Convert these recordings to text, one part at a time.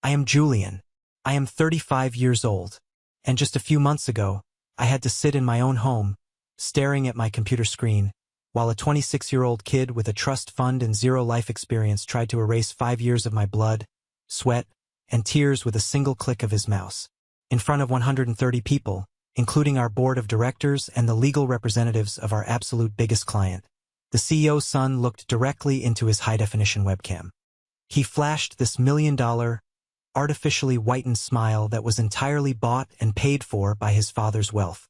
I am Julian. I am 35 years old. And just a few months ago, I had to sit in my own home, staring at my computer screen, while a 26-year-old kid with a trust fund and zero life experience tried to erase 5 years of my blood, sweat, and tears with a single click of his mouse. In front of 130 people, including our board of directors and the legal representatives of our absolute biggest client. The CEO's son looked directly into his high-definition webcam. He flashed this $1 million, artificially whitened smile that was entirely bought and paid for by his father's wealth.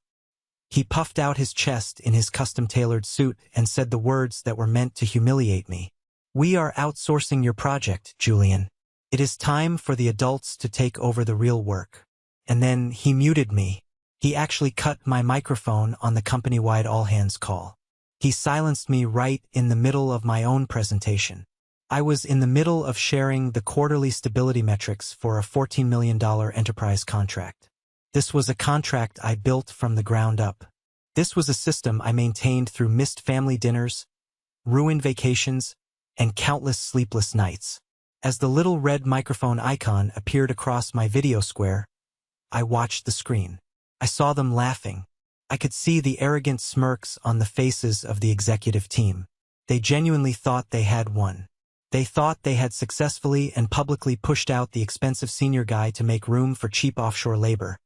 He puffed out his chest in his custom-tailored suit and said the words that were meant to humiliate me. "We are outsourcing your project, Julian. It is time for the adults to take over the real work." And then he muted me. He actually cut my microphone on the company-wide all-hands call. He silenced me right in the middle of my own presentation. I was in the middle of sharing the quarterly stability metrics for a $14 million enterprise contract. This was a contract I built from the ground up. This was a system I maintained through missed family dinners, ruined vacations, and countless sleepless nights. As the little red microphone icon appeared across my video square, I watched the screen. I saw them laughing. I could see the arrogant smirks on the faces of the executive team. They genuinely thought they had won. They thought they had successfully and publicly pushed out the expensive senior guy to make room for cheap offshore labor,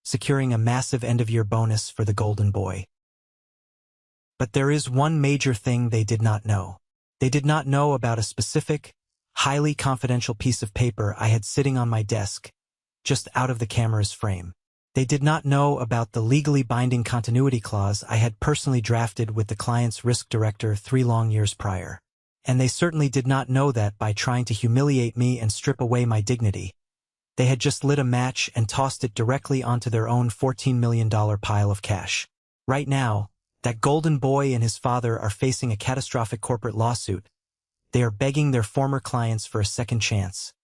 securing a massive end-of-year bonus for the golden boy. But there is one major thing they did not know. They did not know about a specific, highly confidential piece of paper I had sitting on my desk, just out of the camera's frame. They did not know about the legally binding continuity clause I had personally drafted with the client's risk director 3 long years prior. And they certainly did not know that by trying to humiliate me and strip away my dignity, they had just lit a match and tossed it directly onto their own $14 million pile of cash. Right now, that golden boy and his father are facing a catastrophic corporate lawsuit. They are begging their former clients for a second chance,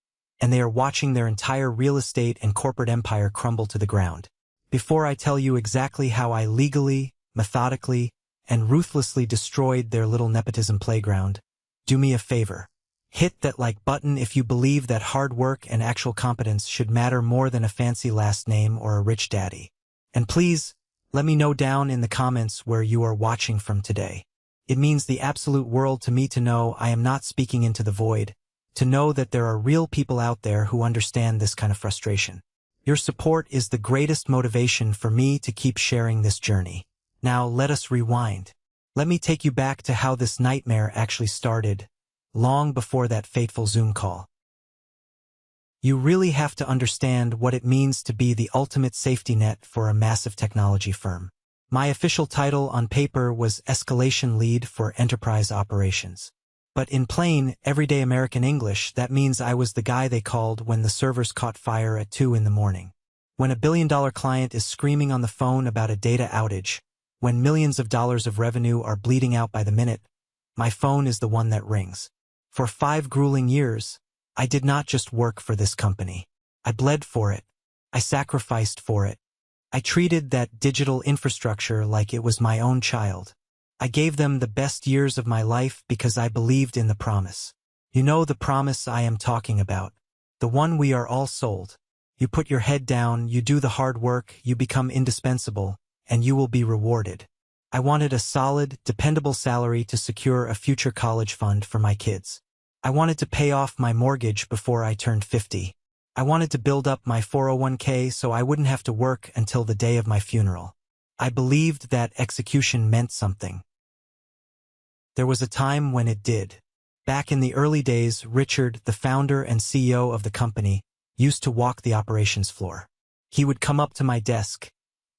and they are watching their entire real estate and corporate empire crumble to the ground. Before I tell you exactly how I legally, methodically, and ruthlessly destroyed their little nepotism playground, do me a favor. Hit that like button if you believe that hard work and actual competence should matter more than a fancy last name or a rich daddy. And please, let me know down in the comments where you are watching from today. It means the absolute world to me to know I am not speaking into the void, to know that there are real people out there who understand this kind of frustration. Your support is the greatest motivation for me to keep sharing this journey. Now let us rewind. Let me take you back to how this nightmare actually started, long before that fateful Zoom call. You really have to understand what it means to be the ultimate safety net for a massive technology firm. My official title on paper was Escalation Lead for Enterprise Operations. But in plain, everyday American English, that means I was the guy they called when the servers caught fire at 2 in the morning. When a billion-dollar client is screaming on the phone about a data outage, when millions of dollars of revenue are bleeding out by the minute, my phone is the one that rings. For 5 grueling years, I did not just work for this company. I bled for it. I sacrificed for it. I treated that digital infrastructure like it was my own child. I gave them the best years of my life because I believed in the promise. You know the promise I am talking about. The one we are all sold. You put your head down, you do the hard work, you become indispensable, and you will be rewarded. I wanted a solid, dependable salary to secure a future college fund for my kids. I wanted to pay off my mortgage before I turned 50. I wanted to build up my 401k so I wouldn't have to work until the day of my funeral. I believed that execution meant something. There was a time when it did. Back in the early days, Richard, the founder and CEO of the company, used to walk the operations floor. He would come up to my desk,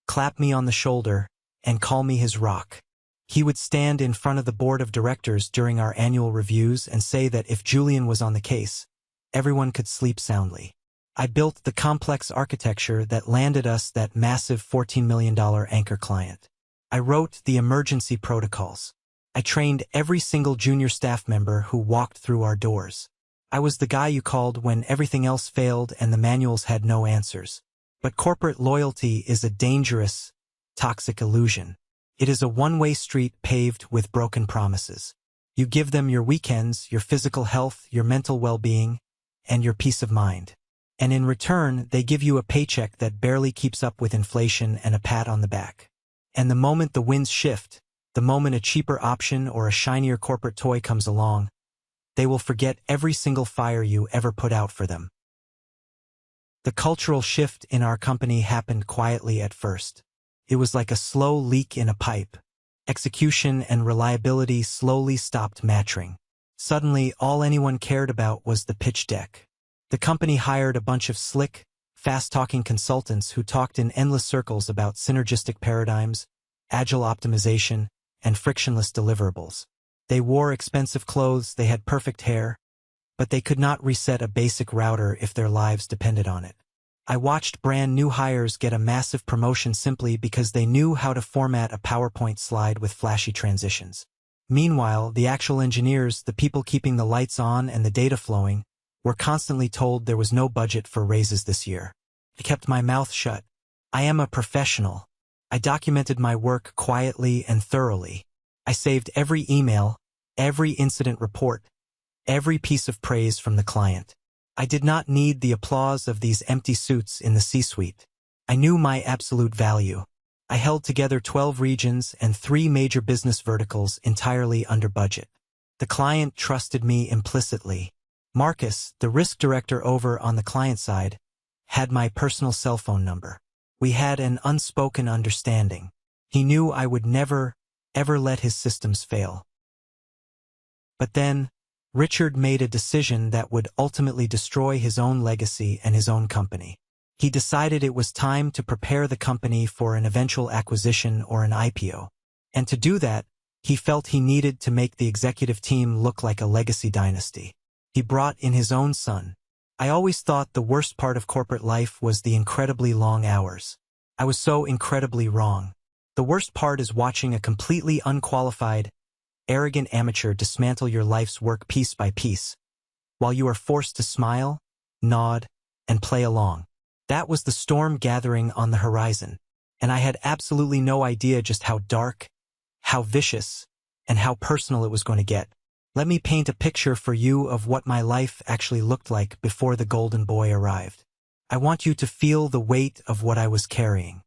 clap me on the shoulder, and call me his rock. He would stand in front of the board of directors during our annual reviews and say that if Julian was on the case, everyone could sleep soundly. I built the complex architecture that landed us that massive $14 million anchor client. I wrote the emergency protocols. I trained every single junior staff member who walked through our doors. I was the guy you called when everything else failed and the manuals had no answers. But corporate loyalty is a dangerous, toxic illusion. It is a one-way street paved with broken promises. You give them your weekends, your physical health, your mental well-being, and your peace of mind. And in return, they give you a paycheck that barely keeps up with inflation and a pat on the back. And the moment the winds shift, the moment a cheaper option or a shinier corporate toy comes along, they will forget every single fire you ever put out for them. The cultural shift in our company happened quietly at first. It was like a slow leak in a pipe. Execution and reliability slowly stopped matching. Suddenly, all anyone cared about was the pitch deck. The company hired a bunch of slick, fast-talking consultants who talked in endless circles about synergistic paradigms, agile optimization, and frictionless deliverables. They wore expensive clothes, they had perfect hair, but they could not reset a basic router if their lives depended on it. I watched brand new hires get a massive promotion simply because they knew how to format a PowerPoint slide with flashy transitions. Meanwhile, the actual engineers, the people keeping the lights on and the data flowing, were constantly told there was no budget for raises this year. I kept my mouth shut. I am a professional. I documented my work quietly and thoroughly. I saved every email, every incident report, every piece of praise from the client. I did not need the applause of these empty suits in the C-suite. I knew my absolute value. I held together 12 regions and 3 major business verticals entirely under budget. The client trusted me implicitly. Marcus, the risk director over on the client side, had my personal cell phone number. We had an unspoken understanding. He knew I would never, ever let his systems fail. But then, Richard made a decision that would ultimately destroy his own legacy and his own company. He decided it was time to prepare the company for an eventual acquisition or an IPO. And to do that, he felt he needed to make the executive team look like a legacy dynasty. He brought in his own son. I always thought the worst part of corporate life was the incredibly long hours. I was so incredibly wrong. The worst part is watching a completely unqualified, arrogant amateur dismantle your life's work piece by piece, while you are forced to smile, nod, and play along. That was the storm gathering on the horizon, and I had absolutely no idea just how dark, how vicious, and how personal it was going to get. Let me paint a picture for you of what my life actually looked like before the golden boy arrived. I want you to feel the weight of what I was carrying.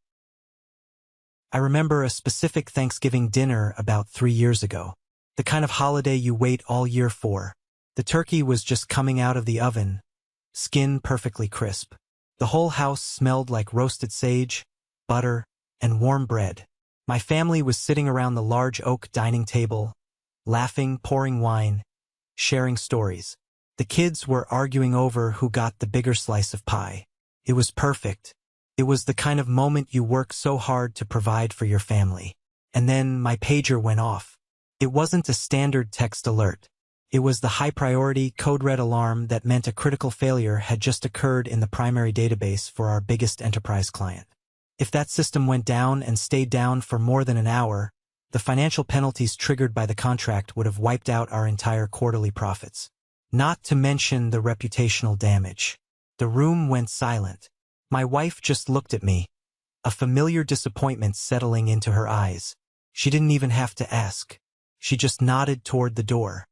I remember a specific Thanksgiving dinner about 3 years ago. The kind of holiday you wait all year for. The turkey was just coming out of the oven, skin perfectly crisp. The whole house smelled like roasted sage, butter, and warm bread. My family was sitting around the large oak dining table, laughing, pouring wine, sharing stories. The kids were arguing over who got the bigger slice of pie. It was perfect. It was the kind of moment you work so hard to provide for your family. And then my pager went off. It wasn't a standard text alert. It was the high-priority code red alarm that meant a critical failure had just occurred in the primary database for our biggest enterprise client. If that system went down and stayed down for more than an hour, the financial penalties triggered by the contract would have wiped out our entire quarterly profits. Not to mention the reputational damage. The room went silent. My wife just looked at me, a familiar disappointment settling into her eyes. She didn't even have to ask. She just nodded toward the door.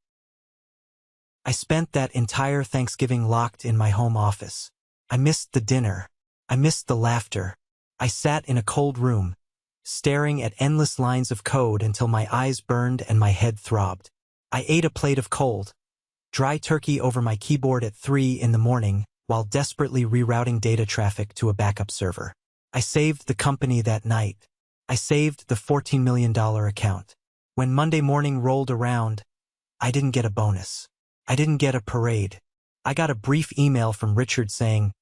I spent that entire Thanksgiving locked in my home office. I missed the dinner. I missed the laughter. I sat in a cold room, staring at endless lines of code until my eyes burned and my head throbbed. I ate a plate of cold, dry turkey over my keyboard at 3 in the morning while desperately rerouting data traffic to a backup server. I saved the company that night. I saved the $14 million account. When Monday morning rolled around, I didn't get a bonus. I didn't get a parade. I got a brief email from Richard saying,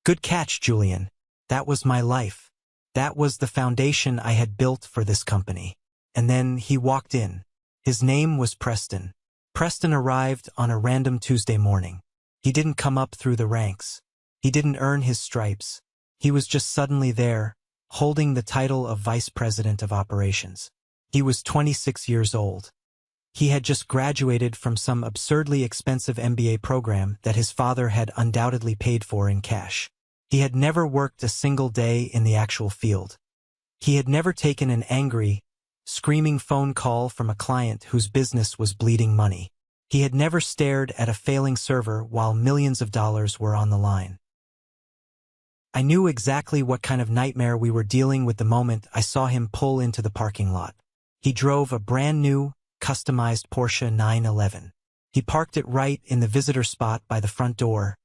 "Good catch, Julian. That was my life. That was the foundation I had built for this company." And then he walked in. His name was Preston. Preston arrived on a random Tuesday morning. He didn't come up through the ranks. He didn't earn his stripes. He was just suddenly there, holding the title of Vice President of Operations. He was 26 years old. He had just graduated from some absurdly expensive MBA program that his father had undoubtedly paid for in cash. He had never worked a single day in the actual field. He had never taken an angry, screaming phone call from a client whose business was bleeding money. He had never stared at a failing server while millions of dollars were on the line. I knew exactly what kind of nightmare we were dealing with the moment I saw him pull into the parking lot. He drove a brand new, customized Porsche 911. He parked it right in the visitor spot by the front door,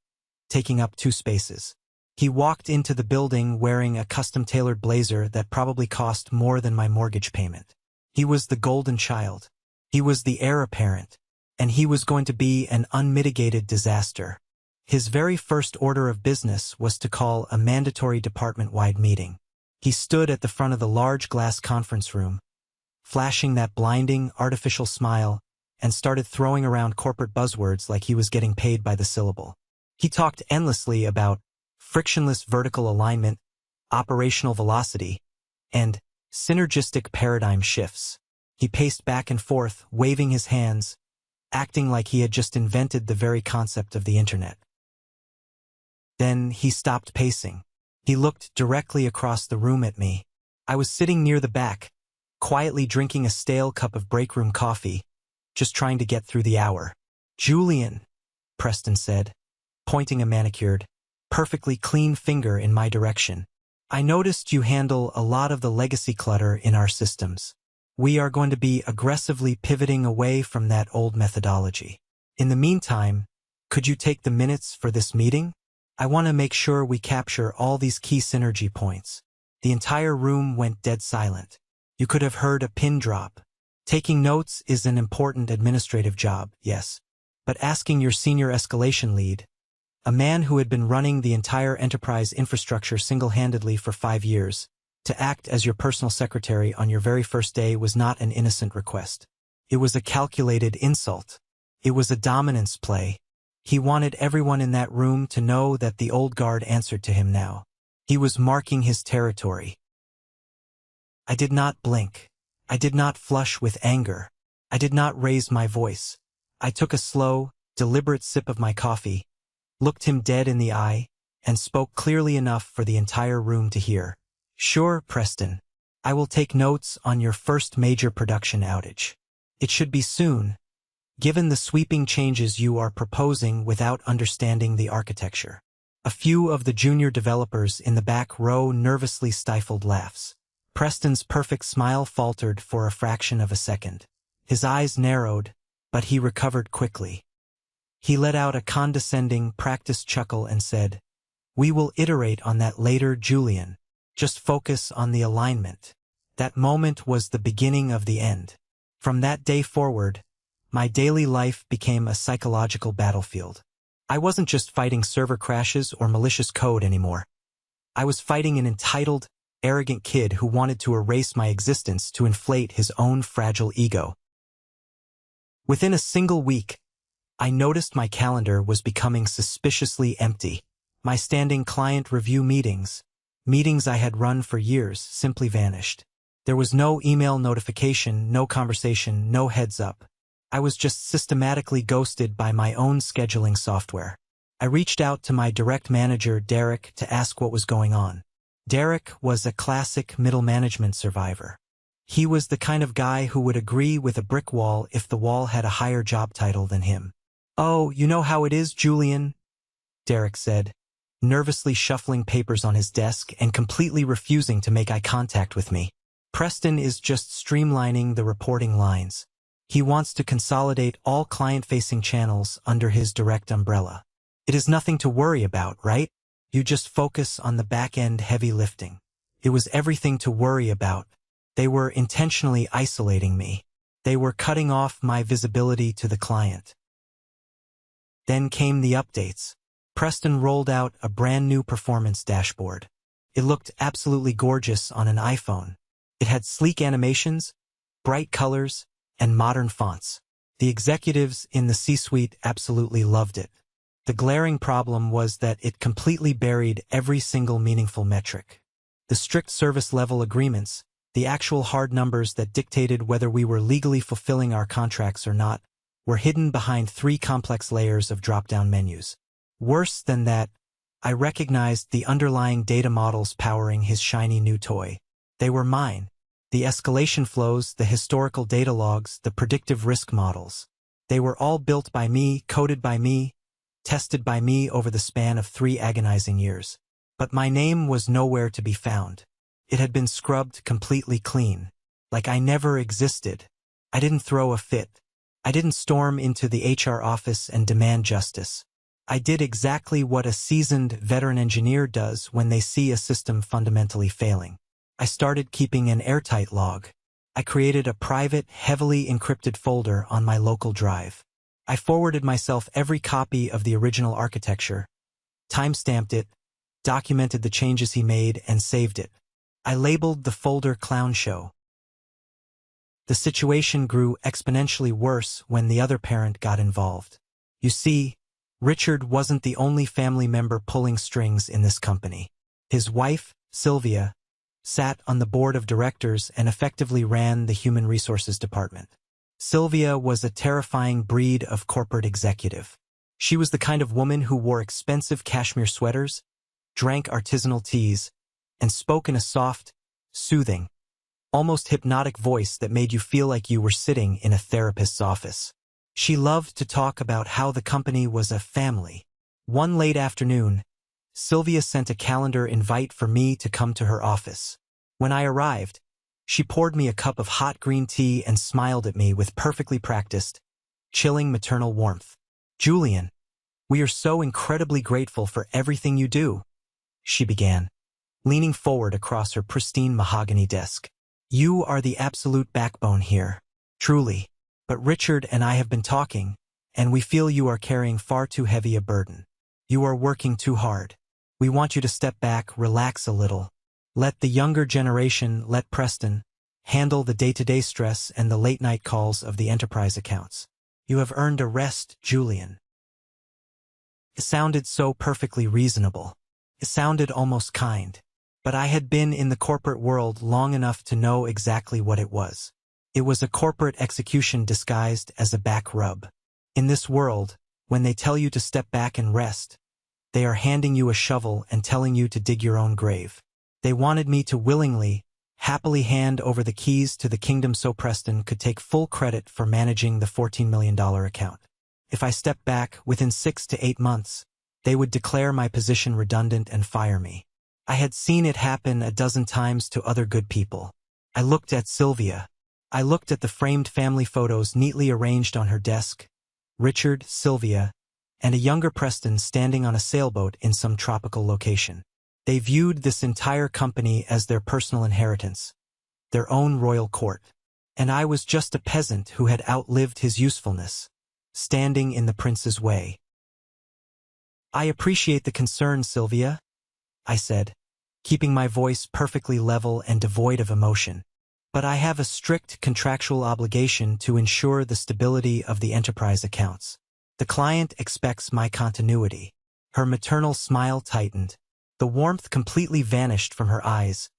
taking up 2 spaces. He walked into the building wearing a custom-tailored blazer that probably cost more than my mortgage payment. He was the golden child. He was the heir apparent, and he was going to be an unmitigated disaster. His very first order of business was to call a mandatory department-wide meeting. He stood at the front of the large glass conference room, flashing that blinding, artificial smile, and started throwing around corporate buzzwords like he was getting paid by the syllable. He talked endlessly about frictionless vertical alignment, operational velocity, and synergistic paradigm shifts. He paced back and forth, waving his hands, acting like he had just invented the very concept of the internet. Then he stopped pacing. He looked directly across the room at me. I was sitting near the back, quietly drinking a stale cup of break room coffee, just trying to get through the hour. "Julian," Preston said, pointing a manicured, perfectly clean finger in my direction. "I noticed you handle a lot of the legacy clutter in our systems. We are going to be aggressively pivoting away from that old methodology. In the meantime, could you take the minutes for this meeting? I want to make sure we capture all these key synergy points." The entire room went dead silent. You could have heard a pin drop. Taking notes is an important administrative job, yes. But asking your senior escalation lead, a man who had been running the entire enterprise infrastructure single-handedly for 5 years, to act as your personal secretary on your very first day was not an innocent request. It was a calculated insult. It was a dominance play. He wanted everyone in that room to know that the old guard answered to him now. He was marking his territory. I did not blink. I did not flush with anger. I did not raise my voice. I took a slow, deliberate sip of my coffee, looked him dead in the eye, and spoke clearly enough for the entire room to hear. "Sure, Preston. I will take notes on your first major production outage. It should be soon, given the sweeping changes you are proposing without understanding the architecture." A few of the junior developers in the back row nervously stifled laughs. Preston's perfect smile faltered for a fraction of a second. His eyes narrowed, but he recovered quickly. He let out a condescending, practiced chuckle and said, "We will iterate on that later, Julian. Just focus on the alignment." That moment was the beginning of the end. From that day forward, my daily life became a psychological battlefield. I wasn't just fighting server crashes or malicious code anymore. I was fighting an entitled, arrogant kid who wanted to erase my existence to inflate his own fragile ego. Within a single week, I noticed my calendar was becoming suspiciously empty. My standing client review meetings I had run for years, simply vanished. There was no email notification, no conversation, no heads up. I was just systematically ghosted by my own scheduling software. I reached out to my direct manager, Derek, to ask what was going on. Derek was a classic middle management survivor. He was the kind of guy who would agree with a brick wall if the wall had a higher job title than him. "Oh, you know how it is, Julian," Derek said, nervously shuffling papers on his desk and completely refusing to make eye contact with me. "Preston is just streamlining the reporting lines. He wants to consolidate all client-facing channels under his direct umbrella. It is nothing to worry about, right? You just focus on the back-end heavy lifting." It was everything to worry about. They were intentionally isolating me. They were cutting off my visibility to the client. Then came the updates. Preston rolled out a brand new performance dashboard. It looked absolutely gorgeous on an iPhone. It had sleek animations, bright colors, and modern fonts. The executives in the C-suite absolutely loved it. The glaring problem was that it completely buried every single meaningful metric. The strict service level agreements, the actual hard numbers that dictated whether we were legally fulfilling our contracts or not, were hidden behind 3 complex layers of drop-down menus. Worse than that, I recognized the underlying data models powering his shiny new toy. They were mine. The escalation flows, the historical data logs, the predictive risk models. They were all built by me, coded by me, tested by me over the span of 3 agonizing years. But my name was nowhere to be found. It had been scrubbed completely clean. Like I never existed. I didn't throw a fit. I didn't storm into the HR office and demand justice. I did exactly what a seasoned veteran engineer does when they see a system fundamentally failing. I started keeping an airtight log. I created a private, heavily encrypted folder on my local drive. I forwarded myself every copy of the original architecture, timestamped it, documented the changes he made, and saved it. I labeled the folder Clown Show. The situation grew exponentially worse when the other parent got involved. You see, Richard wasn't the only family member pulling strings in this company. His wife, Sylvia, sat on the board of directors and effectively ran the human resources department. Sylvia was a terrifying breed of corporate executive. She was the kind of woman who wore expensive cashmere sweaters, drank artisanal teas, and spoke in a soft, soothing, almost hypnotic voice that made you feel like you were sitting in a therapist's office. She loved to talk about how the company was a family. One late afternoon, Sylvia sent a calendar invite for me to come to her office. When I arrived, she poured me a cup of hot green tea and smiled at me with perfectly practiced, chilling maternal warmth. "Julian, we are so incredibly grateful for everything you do," she began, leaning forward across her pristine mahogany desk. "You are the absolute backbone here, truly. But Richard and I have been talking, and we feel you are carrying far too heavy a burden. You are working too hard. We want you to step back, relax a little. Let the younger generation, let Preston, handle the day-to-day stress and the late-night calls of the enterprise accounts. You have earned a rest, Julian." It sounded so perfectly reasonable. It sounded almost kind. But I had been in the corporate world long enough to know exactly what it was. It was a corporate execution disguised as a back rub. In this world, when they tell you to step back and rest, they are handing you a shovel and telling you to dig your own grave. They wanted me to willingly, happily hand over the keys to the kingdom so Preston could take full credit for managing the $14 million account. If I stepped back, within 6 to 8 months, they would declare my position redundant and fire me. I had seen it happen a dozen times to other good people. I looked at Sylvia. I looked at the framed family photos neatly arranged on her desk, Richard, Sylvia, and a younger Preston standing on a sailboat in some tropical location. They viewed this entire company as their personal inheritance, their own royal court. And I was just a peasant who had outlived his usefulness, standing in the prince's way. "I appreciate the concern, Sylvia," I said, keeping my voice perfectly level and devoid of emotion. "But I have a strict contractual obligation to ensure the stability of the enterprise accounts. The client expects my continuity." Her maternal smile tightened. The warmth completely vanished from her eyes,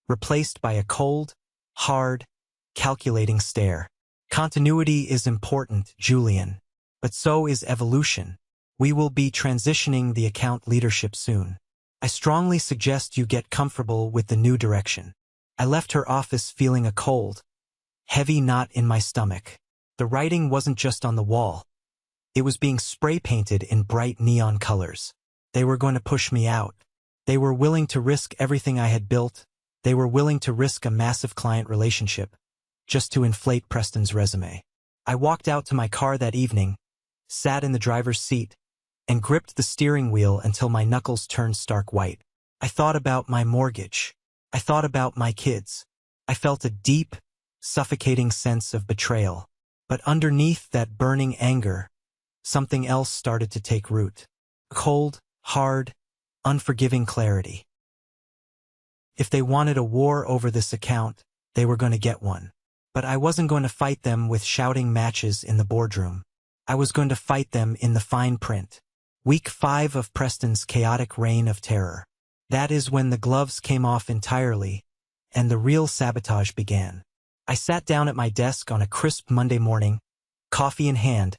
replaced by a cold, hard, calculating stare. "Continuity is important, Julian. But so is evolution. We will be transitioning the account leadership soon. I strongly suggest you get comfortable with the new direction." I left her office feeling a cold, heavy knot in my stomach. The writing wasn't just on the wall. It was being spray-painted in bright neon colors. They were going to push me out. They were willing to risk everything I had built. They were willing to risk a massive client relationship, just to inflate Preston's resume. I walked out to my car that evening, sat in the driver's seat, and gripped the steering wheel until my knuckles turned stark white. I thought about my mortgage. I thought about my kids. I felt a deep, suffocating sense of betrayal. But underneath that burning anger, something else started to take root. Cold, hard, unforgiving clarity. If they wanted a war over this account, they were going to get one. But I wasn't going to fight them with shouting matches in the boardroom. I was going to fight them in the fine print. Week 5 of Preston's chaotic reign of terror. That is when the gloves came off entirely, and the real sabotage began. I sat down at my desk on a crisp Monday morning, coffee in hand,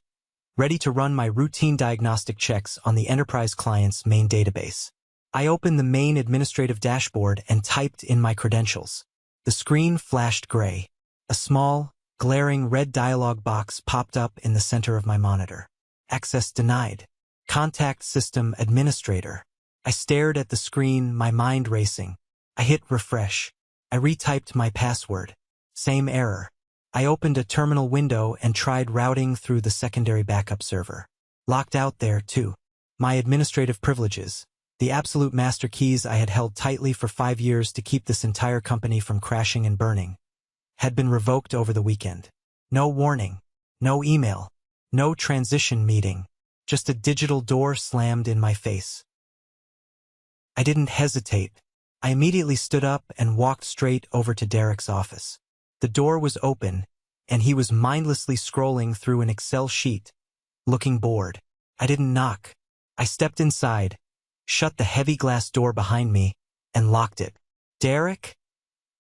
ready to run my routine diagnostic checks on the enterprise client's main database. I opened the main administrative dashboard and typed in my credentials. The screen flashed gray. A small, glaring red dialog box popped up in the center of my monitor. Access denied. Contact System Administrator. I stared at the screen, my mind racing. I hit refresh. I retyped my password. Same error. I opened a terminal window and tried routing through the secondary backup server. Locked out there, too. My administrative privileges, the absolute master keys I had held tightly for 5 years to keep this entire company from crashing and burning, had been revoked over the weekend. No warning. No email. No transition meeting. Just a digital door slammed in my face. I didn't hesitate. I immediately stood up and walked straight over to Derek's office. The door was open, and he was mindlessly scrolling through an Excel sheet, looking bored. I didn't knock. I stepped inside, shut the heavy glass door behind me, and locked it. "Derek?"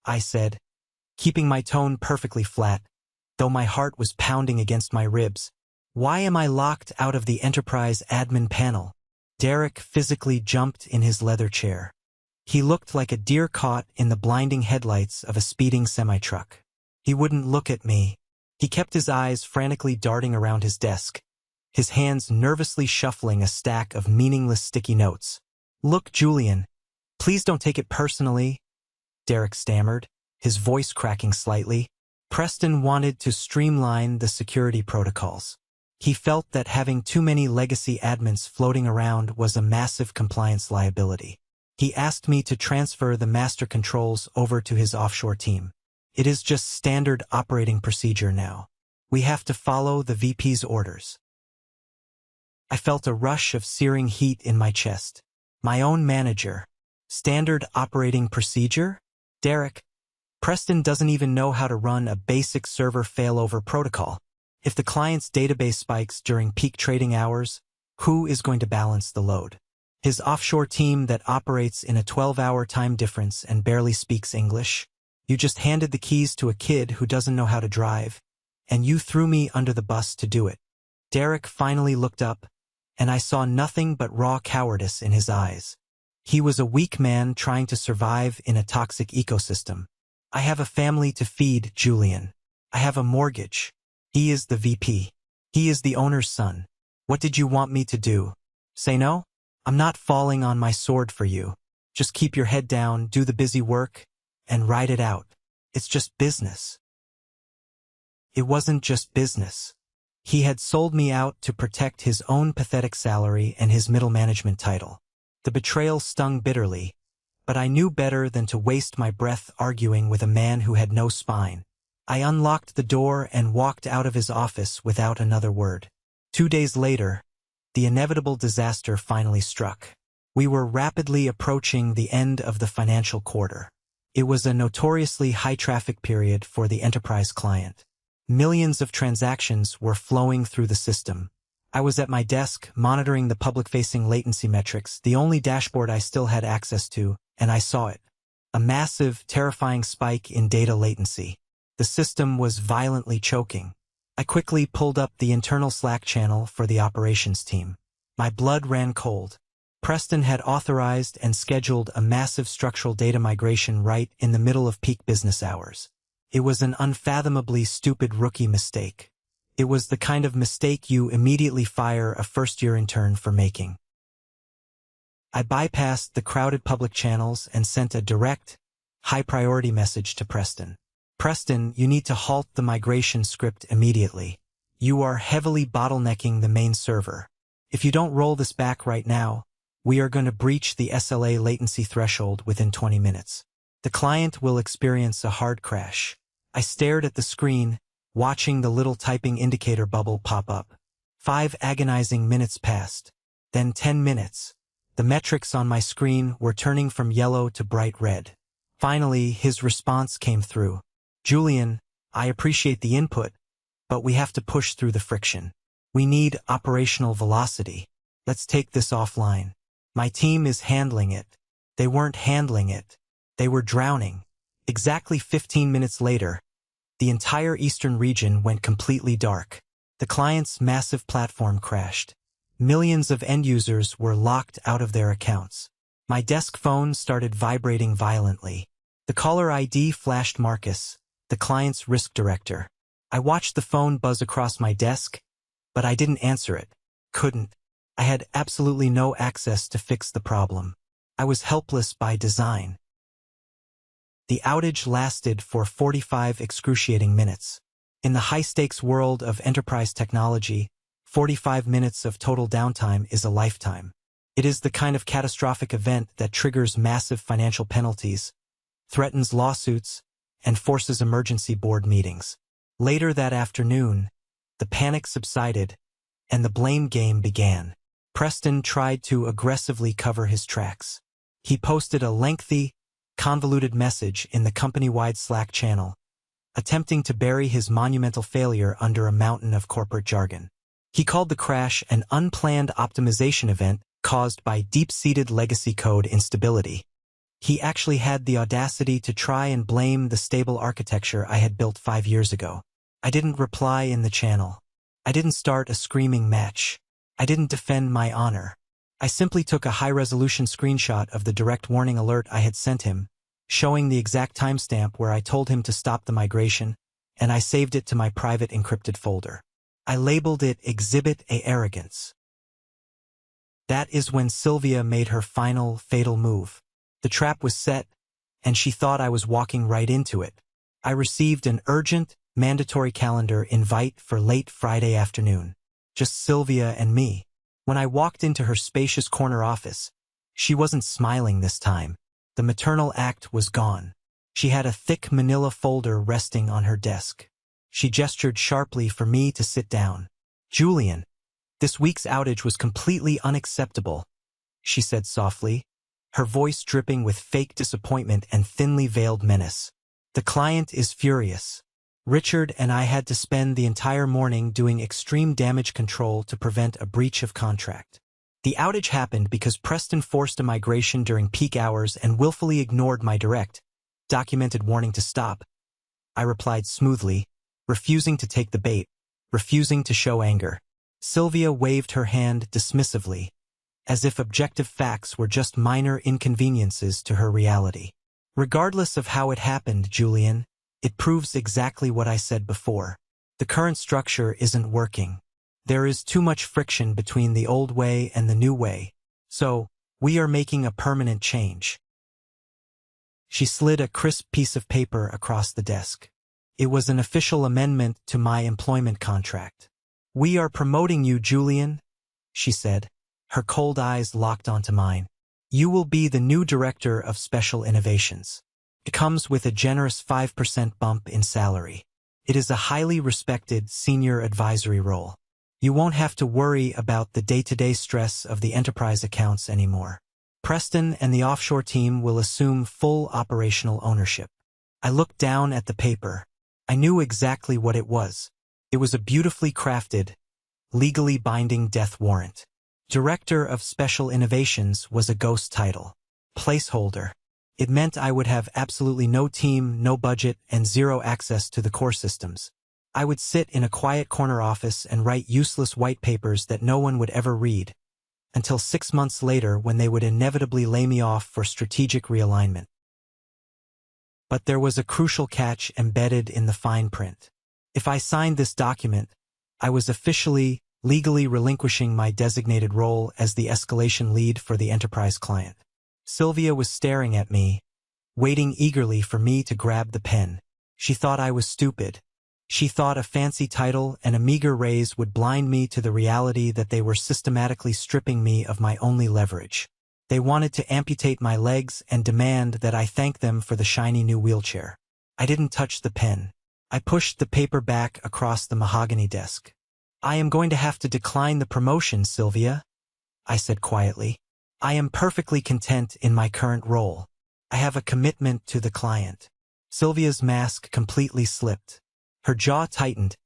I said, keeping my tone perfectly flat, though my heart was pounding against my ribs. "Why am I locked out of the Enterprise admin panel?" Derek physically jumped in his leather chair. He looked like a deer caught in the blinding headlights of a speeding semi-truck. He wouldn't look at me. He kept his eyes frantically darting around his desk, his hands nervously shuffling a stack of meaningless sticky notes. "Look, Julian, please don't take it personally," Derek stammered, his voice cracking slightly. Preston wanted to streamline the security protocols. He felt that having too many legacy admins floating around was a massive compliance liability. He asked me to transfer the master controls over to his offshore team. "It is just standard operating procedure now. We have to follow the VP's orders." I felt a rush of searing heat in my chest. My own manager. Standard operating procedure? Derek, Preston doesn't even know how to run a basic server failover protocol. If the client's database spikes during peak trading hours, who is going to balance the load? His offshore team that operates in a 12-hour time difference and barely speaks English? You just handed the keys to a kid who doesn't know how to drive, and you threw me under the bus to do it. Derek finally looked up, and I saw nothing but raw cowardice in his eyes. He was a weak man trying to survive in a toxic ecosystem. "I have a family to feed, Julian. I have a mortgage. He is the VP. He is the owner's son. What did you want me to do? Say no? I'm not falling on my sword for you. Just keep your head down, do the busy work, and ride it out. It's just business." It wasn't just business. He had sold me out to protect his own pathetic salary and his middle management title. The betrayal stung bitterly, but I knew better than to waste my breath arguing with a man who had no spine. I unlocked the door and walked out of his office without another word. 2 days later, the inevitable disaster finally struck. We were rapidly approaching the end of the financial quarter. It was a notoriously high-traffic period for the enterprise client. Millions of transactions were flowing through the system. I was at my desk, monitoring the public-facing latency metrics, the only dashboard I still had access to, and I saw it. A massive, terrifying spike in data latency. The system was violently choking. I quickly pulled up the internal Slack channel for the operations team. My blood ran cold. Preston had authorized and scheduled a massive structural data migration right in the middle of peak business hours. It was an unfathomably stupid rookie mistake. It was the kind of mistake you immediately fire a first-year intern for making. I bypassed the crowded public channels and sent a direct, high-priority message to Preston. "Preston, you need to halt the migration script immediately. You are heavily bottlenecking the main server. If you don't roll this back right now, we are going to breach the SLA latency threshold within 20 minutes. The client will experience a hard crash." I stared at the screen, watching the little typing indicator bubble pop up. 5 agonizing minutes passed. Then 10 minutes. The metrics on my screen were turning from yellow to bright red. Finally, his response came through. "Julian, I appreciate the input, but we have to push through the friction. We need operational velocity. Let's take this offline. My team is handling it." They weren't handling it. They were drowning. Exactly 15 minutes later, the entire eastern region went completely dark. The client's massive platform crashed. Millions of end users were locked out of their accounts. My desk phone started vibrating violently. The caller ID flashed Marcus, the client's risk director. I watched the phone buzz across my desk, but I didn't answer it. Couldn't. I had absolutely no access to fix the problem. I was helpless by design. The outage lasted for 45 excruciating minutes. In the high-stakes world of enterprise technology, 45 minutes of total downtime is a lifetime. It is the kind of catastrophic event that triggers massive financial penalties, threatens lawsuits, and forces emergency board meetings. Later that afternoon, the panic subsided, and the blame game began. Preston tried to aggressively cover his tracks. He posted a lengthy, convoluted message in the company-wide Slack channel, attempting to bury his monumental failure under a mountain of corporate jargon. He called the crash an unplanned optimization event caused by deep-seated legacy code instability. He actually had the audacity to try and blame the stable architecture I had built 5 years ago. I didn't reply in the channel. I didn't start a screaming match. I didn't defend my honor. I simply took a high-resolution screenshot of the direct warning alert I had sent him, showing the exact timestamp where I told him to stop the migration, and I saved it to my private encrypted folder. I labeled it Exhibit A Arrogance. That is when Sylvia made her final, fatal move. The trap was set, and she thought I was walking right into it. I received an urgent, mandatory calendar invite for late Friday afternoon. Just Sylvia and me. When I walked into her spacious corner office, she wasn't smiling this time. The maternal act was gone. She had a thick manila folder resting on her desk. She gestured sharply for me to sit down. "Julian, this week's outage was completely unacceptable," she said softly, her voice dripping with fake disappointment and thinly veiled menace. "The client is furious. Richard and I had to spend the entire morning doing extreme damage control to prevent a breach of contract. The outage happened because Preston forced a migration during peak hours and willfully ignored my direct, documented warning to stop." I replied smoothly, refusing to take the bait, refusing to show anger. Sylvia waved her hand dismissively, as if objective facts were just minor inconveniences to her reality. "Regardless of how it happened, Julian, it proves exactly what I said before. The current structure isn't working. There is too much friction between the old way and the new way. So, we are making a permanent change." She slid a crisp piece of paper across the desk. It was an official amendment to my employment contract. "We are promoting you, Julian," she said, her cold eyes locked onto mine. "You will be the new director of special innovations. It comes with a generous 5% bump in salary. It is a highly respected senior advisory role. You won't have to worry about the day-to-day stress of the enterprise accounts anymore. Preston and the offshore team will assume full operational ownership." I looked down at the paper. I knew exactly what it was. It was a beautifully crafted, legally binding death warrant. Director of Special Innovations was a ghost title. Placeholder. It meant I would have absolutely no team, no budget, and zero access to the core systems. I would sit in a quiet corner office and write useless white papers that no one would ever read, until 6 months later when they would inevitably lay me off for strategic realignment. But there was a crucial catch embedded in the fine print. If I signed this document, I was officially, legally relinquishing my designated role as the escalation lead for the enterprise client. Sylvia was staring at me, waiting eagerly for me to grab the pen. She thought I was stupid. She thought a fancy title and a meager raise would blind me to the reality that they were systematically stripping me of my only leverage. They wanted to amputate my legs and demand that I thank them for the shiny new wheelchair. I didn't touch the pen. I pushed the paper back across the mahogany desk. "I am going to have to decline the promotion, Sylvia," I said quietly. "I am perfectly content in my current role. I have a commitment to the client." Sylvia's mask completely slipped. Her jaw tightened,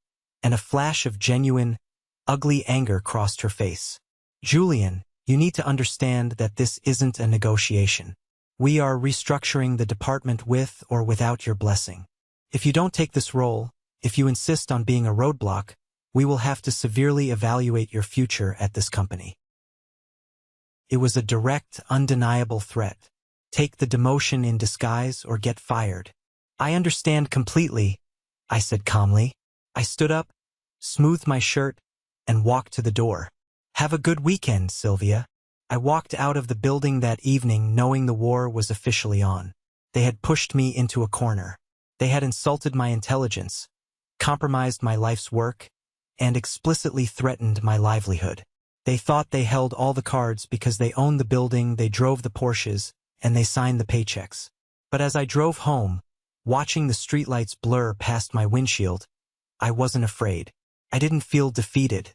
and a flash of genuine, ugly anger crossed her face. "Julian, you need to understand that this isn't a negotiation. We are restructuring the department with or without your blessing. If you don't take this role, if you insist on being a roadblock, we will have to severely evaluate your future at this company." It was a direct, undeniable threat. Take the demotion in disguise or get fired. "I understand completely," I said calmly. I stood up, smoothed my shirt, and walked to the door. Have a good weekend, Sylvia. I walked out of the building that evening knowing the war was officially on. They had pushed me into a corner. They had insulted my intelligence, compromised my life's work, and explicitly threatened my livelihood. They thought they held all the cards because they owned the building, they drove the Porsches, and they signed the paychecks. But as I drove home, watching the streetlights blur past my windshield, I wasn't afraid. I didn't feel defeated.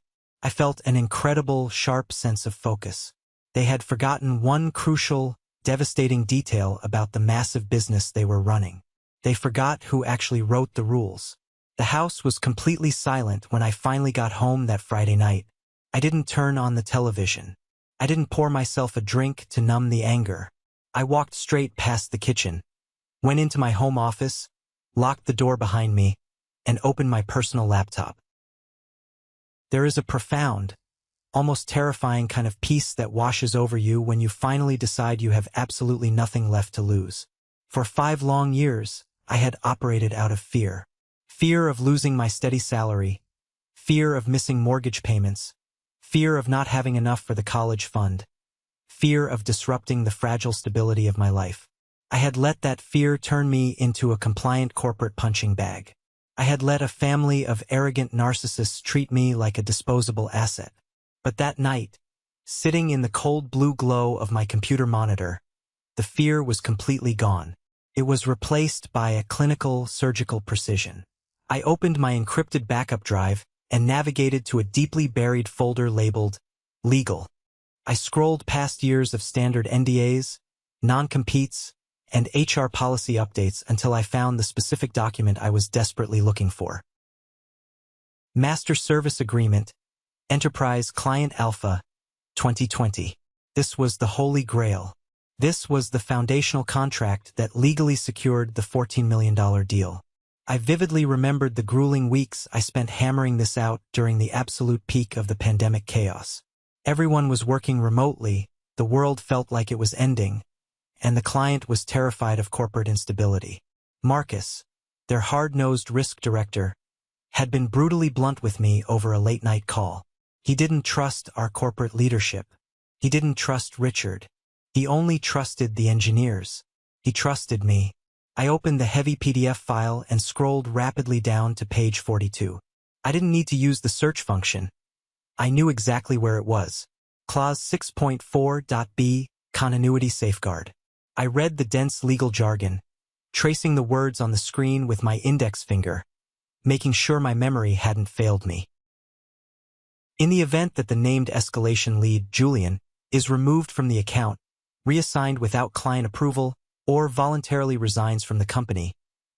I felt an incredible, sharp sense of focus. They had forgotten one crucial, devastating detail about the massive business they were running. They forgot who actually wrote the rules. The house was completely silent when I finally got home that Friday night. I didn't turn on the television. I didn't pour myself a drink to numb the anger. I walked straight past the kitchen, went into my home office, locked the door behind me, and opened my personal laptop. There is a profound, almost terrifying kind of peace that washes over you when you finally decide you have absolutely nothing left to lose. For 5 long years, I had operated out of fear. Fear of losing my steady salary, fear of missing mortgage payments, fear of not having enough for the college fund, fear of disrupting the fragile stability of my life. I had let that fear turn me into a compliant corporate punching bag. I had let a family of arrogant narcissists treat me like a disposable asset. But that night, sitting in the cold blue glow of my computer monitor, the fear was completely gone. It was replaced by a clinical, surgical precision. I opened my encrypted backup drive and navigated to a deeply buried folder labeled Legal. I scrolled past years of standard NDAs, non-competes, and HR policy updates until I found the specific document I was desperately looking for. Master Service Agreement, Enterprise Client Alpha, 2020. This was the Holy Grail. This was the foundational contract that legally secured the $14 million deal. I vividly remembered the grueling weeks I spent hammering this out during the absolute peak of the pandemic chaos. Everyone was working remotely, the world felt like it was ending, and the client was terrified of corporate instability. Marcus, their hard-nosed risk director, had been brutally blunt with me over a late-night call. He didn't trust our corporate leadership. He didn't trust Richard. He only trusted the engineers. He trusted me. I opened the heavy PDF file and scrolled rapidly down to page 42. I didn't need to use the search function. I knew exactly where it was. Clause 6.4.b, Continuity Safeguard. I read the dense legal jargon, tracing the words on the screen with my index finger, making sure my memory hadn't failed me. In the event that the named escalation lead, Julian, is removed from the account, reassigned without client approval, or voluntarily resigns from the company,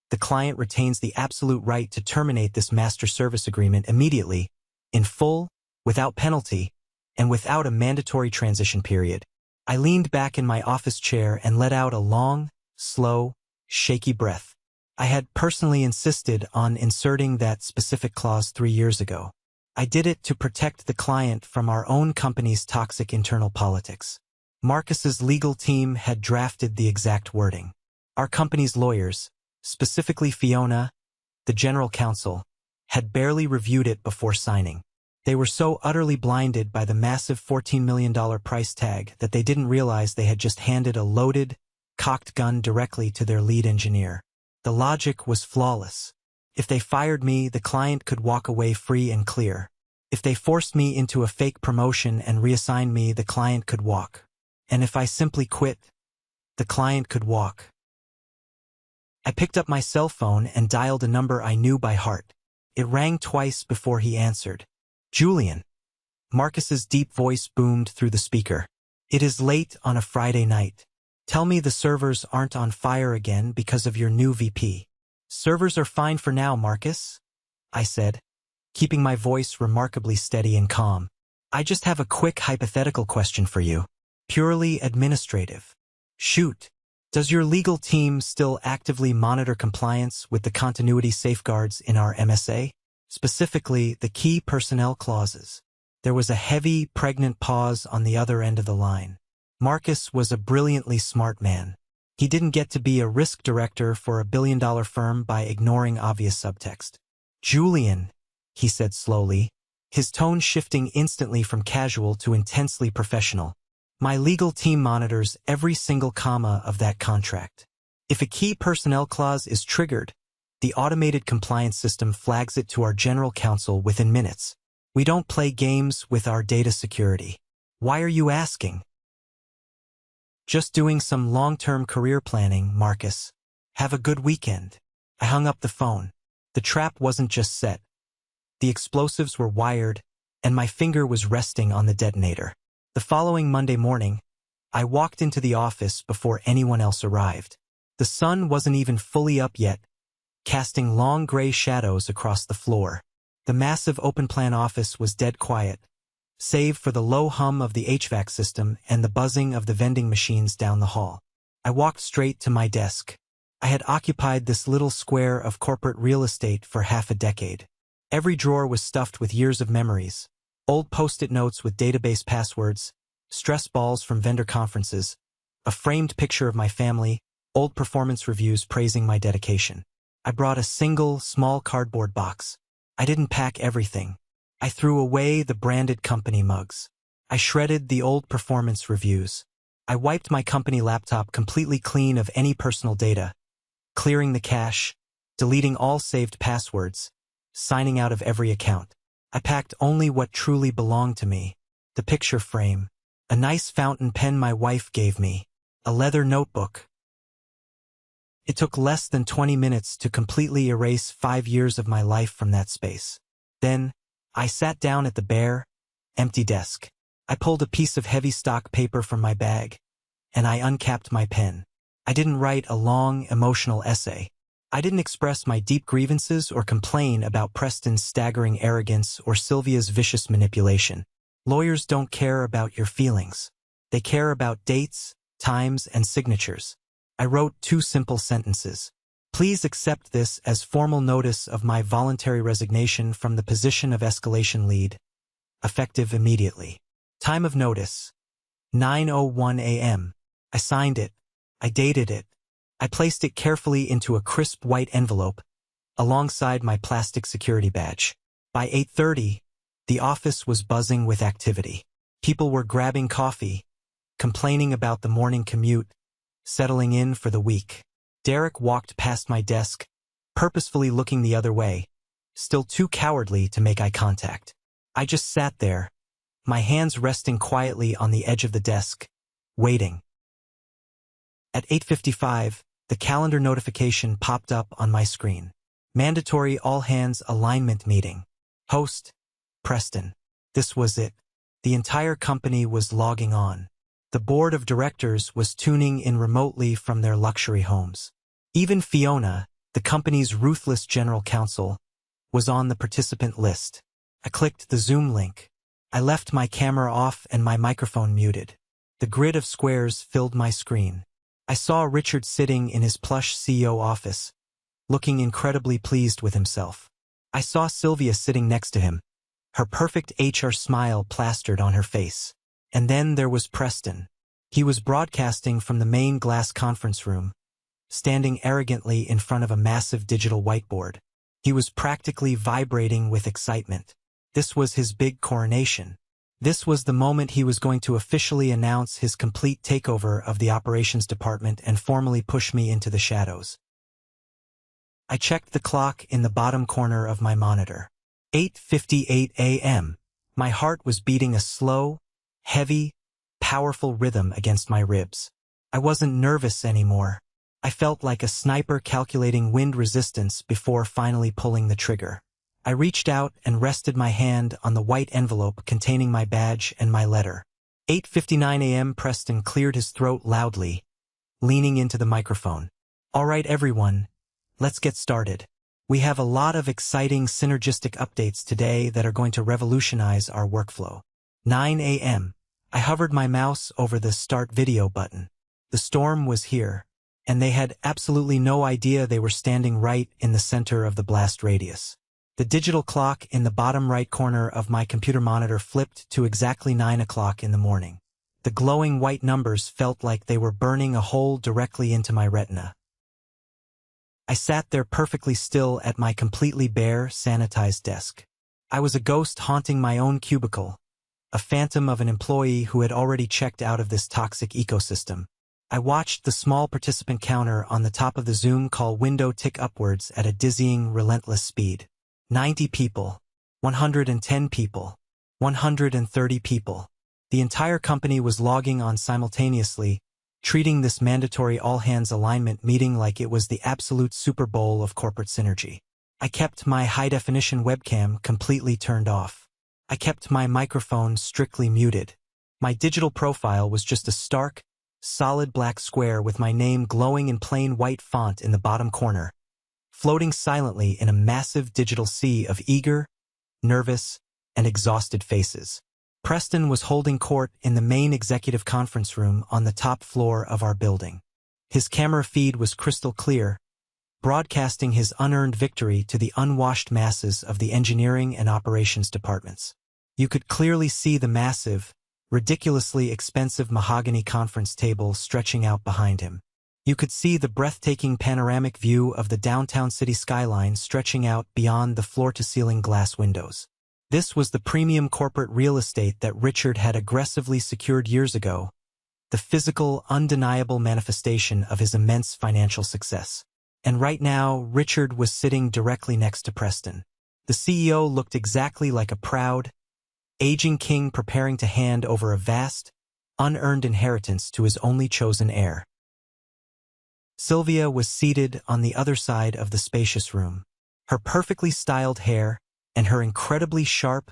the client retains the absolute right to terminate this master service agreement immediately, in full, without penalty, and without a mandatory transition period. I leaned back in my office chair and let out a long, slow, shaky breath. I had personally insisted on inserting that specific clause 3 years ago. I did it to protect the client from our own company's toxic internal politics. Marcus's legal team had drafted the exact wording. Our company's lawyers, specifically Fiona, the general counsel, had barely reviewed it before signing. They were so utterly blinded by the massive $14 million price tag that they didn't realize they had just handed a loaded, cocked gun directly to their lead engineer. The logic was flawless. If they fired me, the client could walk away free and clear. If they forced me into a fake promotion and reassigned me, the client could walk. And if I simply quit, the client could walk. I picked up my cell phone and dialed a number I knew by heart. It rang twice before he answered. Julian. Marcus's deep voice boomed through the speaker. It is late on a Friday night. Tell me the servers aren't on fire again because of your new VP. Servers are fine for now, Marcus, I said, keeping my voice remarkably steady and calm. I just have a quick hypothetical question for you. Purely administrative. Shoot. Does your legal team still actively monitor compliance with the continuity safeguards in our MSA? Specifically, the key personnel clauses. There was a heavy, pregnant pause on the other end of the line. Marcus was a brilliantly smart man. He didn't get to be a risk director for $1 billion firm by ignoring obvious subtext. Julian, he said slowly, his tone shifting instantly from casual to intensely professional. My legal team monitors every single comma of that contract. If a key personnel clause is triggered, the automated compliance system flags it to our general counsel within minutes. We don't play games with our data security. Why are you asking? Just doing some long-term career planning, Marcus. Have a good weekend. I hung up the phone. The trap wasn't just set. The explosives were wired, and my finger was resting on the detonator. The following Monday morning, I walked into the office before anyone else arrived. The sun wasn't even fully up yet, casting long gray shadows across the floor. The massive open-plan office was dead quiet, save for the low hum of the HVAC system and the buzzing of the vending machines down the hall. I walked straight to my desk. I had occupied this little square of corporate real estate for half a decade. Every drawer was stuffed with years of memories. Old Post-it notes with database passwords, stress balls from vendor conferences, a framed picture of my family, old performance reviews praising my dedication. I brought a single, small cardboard box. I didn't pack everything. I threw away the branded company mugs. I shredded the old performance reviews. I wiped my company laptop completely clean of any personal data, clearing the cache, deleting all saved passwords, signing out of every account. I packed only what truly belonged to me: the picture frame, a nice fountain pen my wife gave me, a leather notebook. It took less than 20 minutes to completely erase 5 years of my life from that space. Then, I sat down at the bare, empty desk. I pulled a piece of heavy stock paper from my bag, and I uncapped my pen. I didn't write a long, emotional essay. I didn't express my deep grievances or complain about Preston's staggering arrogance or Sylvia's vicious manipulation. Lawyers don't care about your feelings. They care about dates, times, and signatures. I wrote 2 simple sentences. Please accept this as formal notice of my voluntary resignation from the position of escalation lead, effective immediately. Time of notice: 9:01 a.m. I signed it. I dated it. I placed it carefully into a crisp white envelope, alongside my plastic security badge. By 8:30, the office was buzzing with activity. People were grabbing coffee, complaining about the morning commute, settling in for the week. Derek walked past my desk, purposefully looking the other way, still too cowardly to make eye contact. I just sat there, my hands resting quietly on the edge of the desk, waiting. At 8:55, the calendar notification popped up on my screen. Mandatory all-hands alignment meeting. Host: Preston. This was it. The entire company was logging on. The board of directors was tuning in remotely from their luxury homes. Even Fiona, the company's ruthless general counsel, was on the participant list. I clicked the Zoom link. I left my camera off and my microphone muted. The grid of squares filled my screen. I saw Richard sitting in his plush CEO office, looking incredibly pleased with himself. I saw Sylvia sitting next to him, her perfect HR smile plastered on her face. And then there was Preston. He was broadcasting from the main glass conference room, standing arrogantly in front of a massive digital whiteboard. He was practically vibrating with excitement. This was his big coronation. This was the moment he was going to officially announce his complete takeover of the operations department and formally push me into the shadows. I checked the clock in the bottom corner of my monitor. 8:58 a.m. My heart was beating a slow, heavy, powerful rhythm against my ribs. I wasn't nervous anymore. I felt like a sniper calculating wind resistance before finally pulling the trigger. I reached out and rested my hand on the white envelope containing my badge and my letter. 8:59 a.m. Preston cleared his throat loudly, leaning into the microphone. All right, everyone, let's get started. We have a lot of exciting synergistic updates today that are going to revolutionize our workflow. 9 a.m. I hovered my mouse over the Start Video button. The storm was here, and they had absolutely no idea they were standing right in the center of the blast radius. The digital clock in the bottom right corner of my computer monitor flipped to exactly 9 o'clock in the morning. The glowing white numbers felt like they were burning a hole directly into my retina. I sat there perfectly still at my completely bare, sanitized desk. I was a ghost haunting my own cubicle, a phantom of an employee who had already checked out of this toxic ecosystem. I watched the small participant counter on the top of the Zoom call window tick upwards at a dizzying, relentless speed. 90 people. 110 people. 130 people. The entire company was logging on simultaneously, treating this mandatory all-hands alignment meeting like it was the absolute Super Bowl of corporate synergy. I kept my high-definition webcam completely turned off. I kept my microphone strictly muted. My digital profile was just a stark, solid black square with my name glowing in plain white font in the bottom corner, floating silently in a massive digital sea of eager, nervous, and exhausted faces. Preston was holding court in the main executive conference room on the top floor of our building. His camera feed was crystal clear, broadcasting his unearned victory to the unwashed masses of the engineering and operations departments. You could clearly see the massive, ridiculously expensive mahogany conference table stretching out behind him. You could see the breathtaking panoramic view of the downtown city skyline stretching out beyond the floor-to-ceiling glass windows. This was the premium corporate real estate that Richard had aggressively secured years ago, the physical, undeniable manifestation of his immense financial success. And right now, Richard was sitting directly next to Preston. The CEO looked exactly like a proud, aging king preparing to hand over a vast, unearned inheritance to his only chosen heir. Sylvia was seated on the other side of the spacious room. Her perfectly styled hair and her incredibly sharp,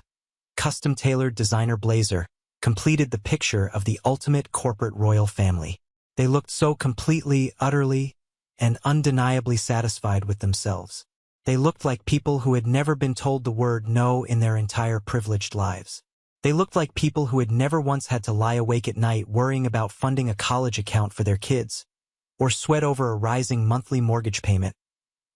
custom-tailored designer blazer completed the picture of the ultimate corporate royal family. They looked so completely, utterly, and undeniably satisfied with themselves. They looked like people who had never been told the word no in their entire privileged lives. They looked like people who had never once had to lie awake at night worrying about funding a college account for their kids, or sweat over a rising monthly mortgage payment,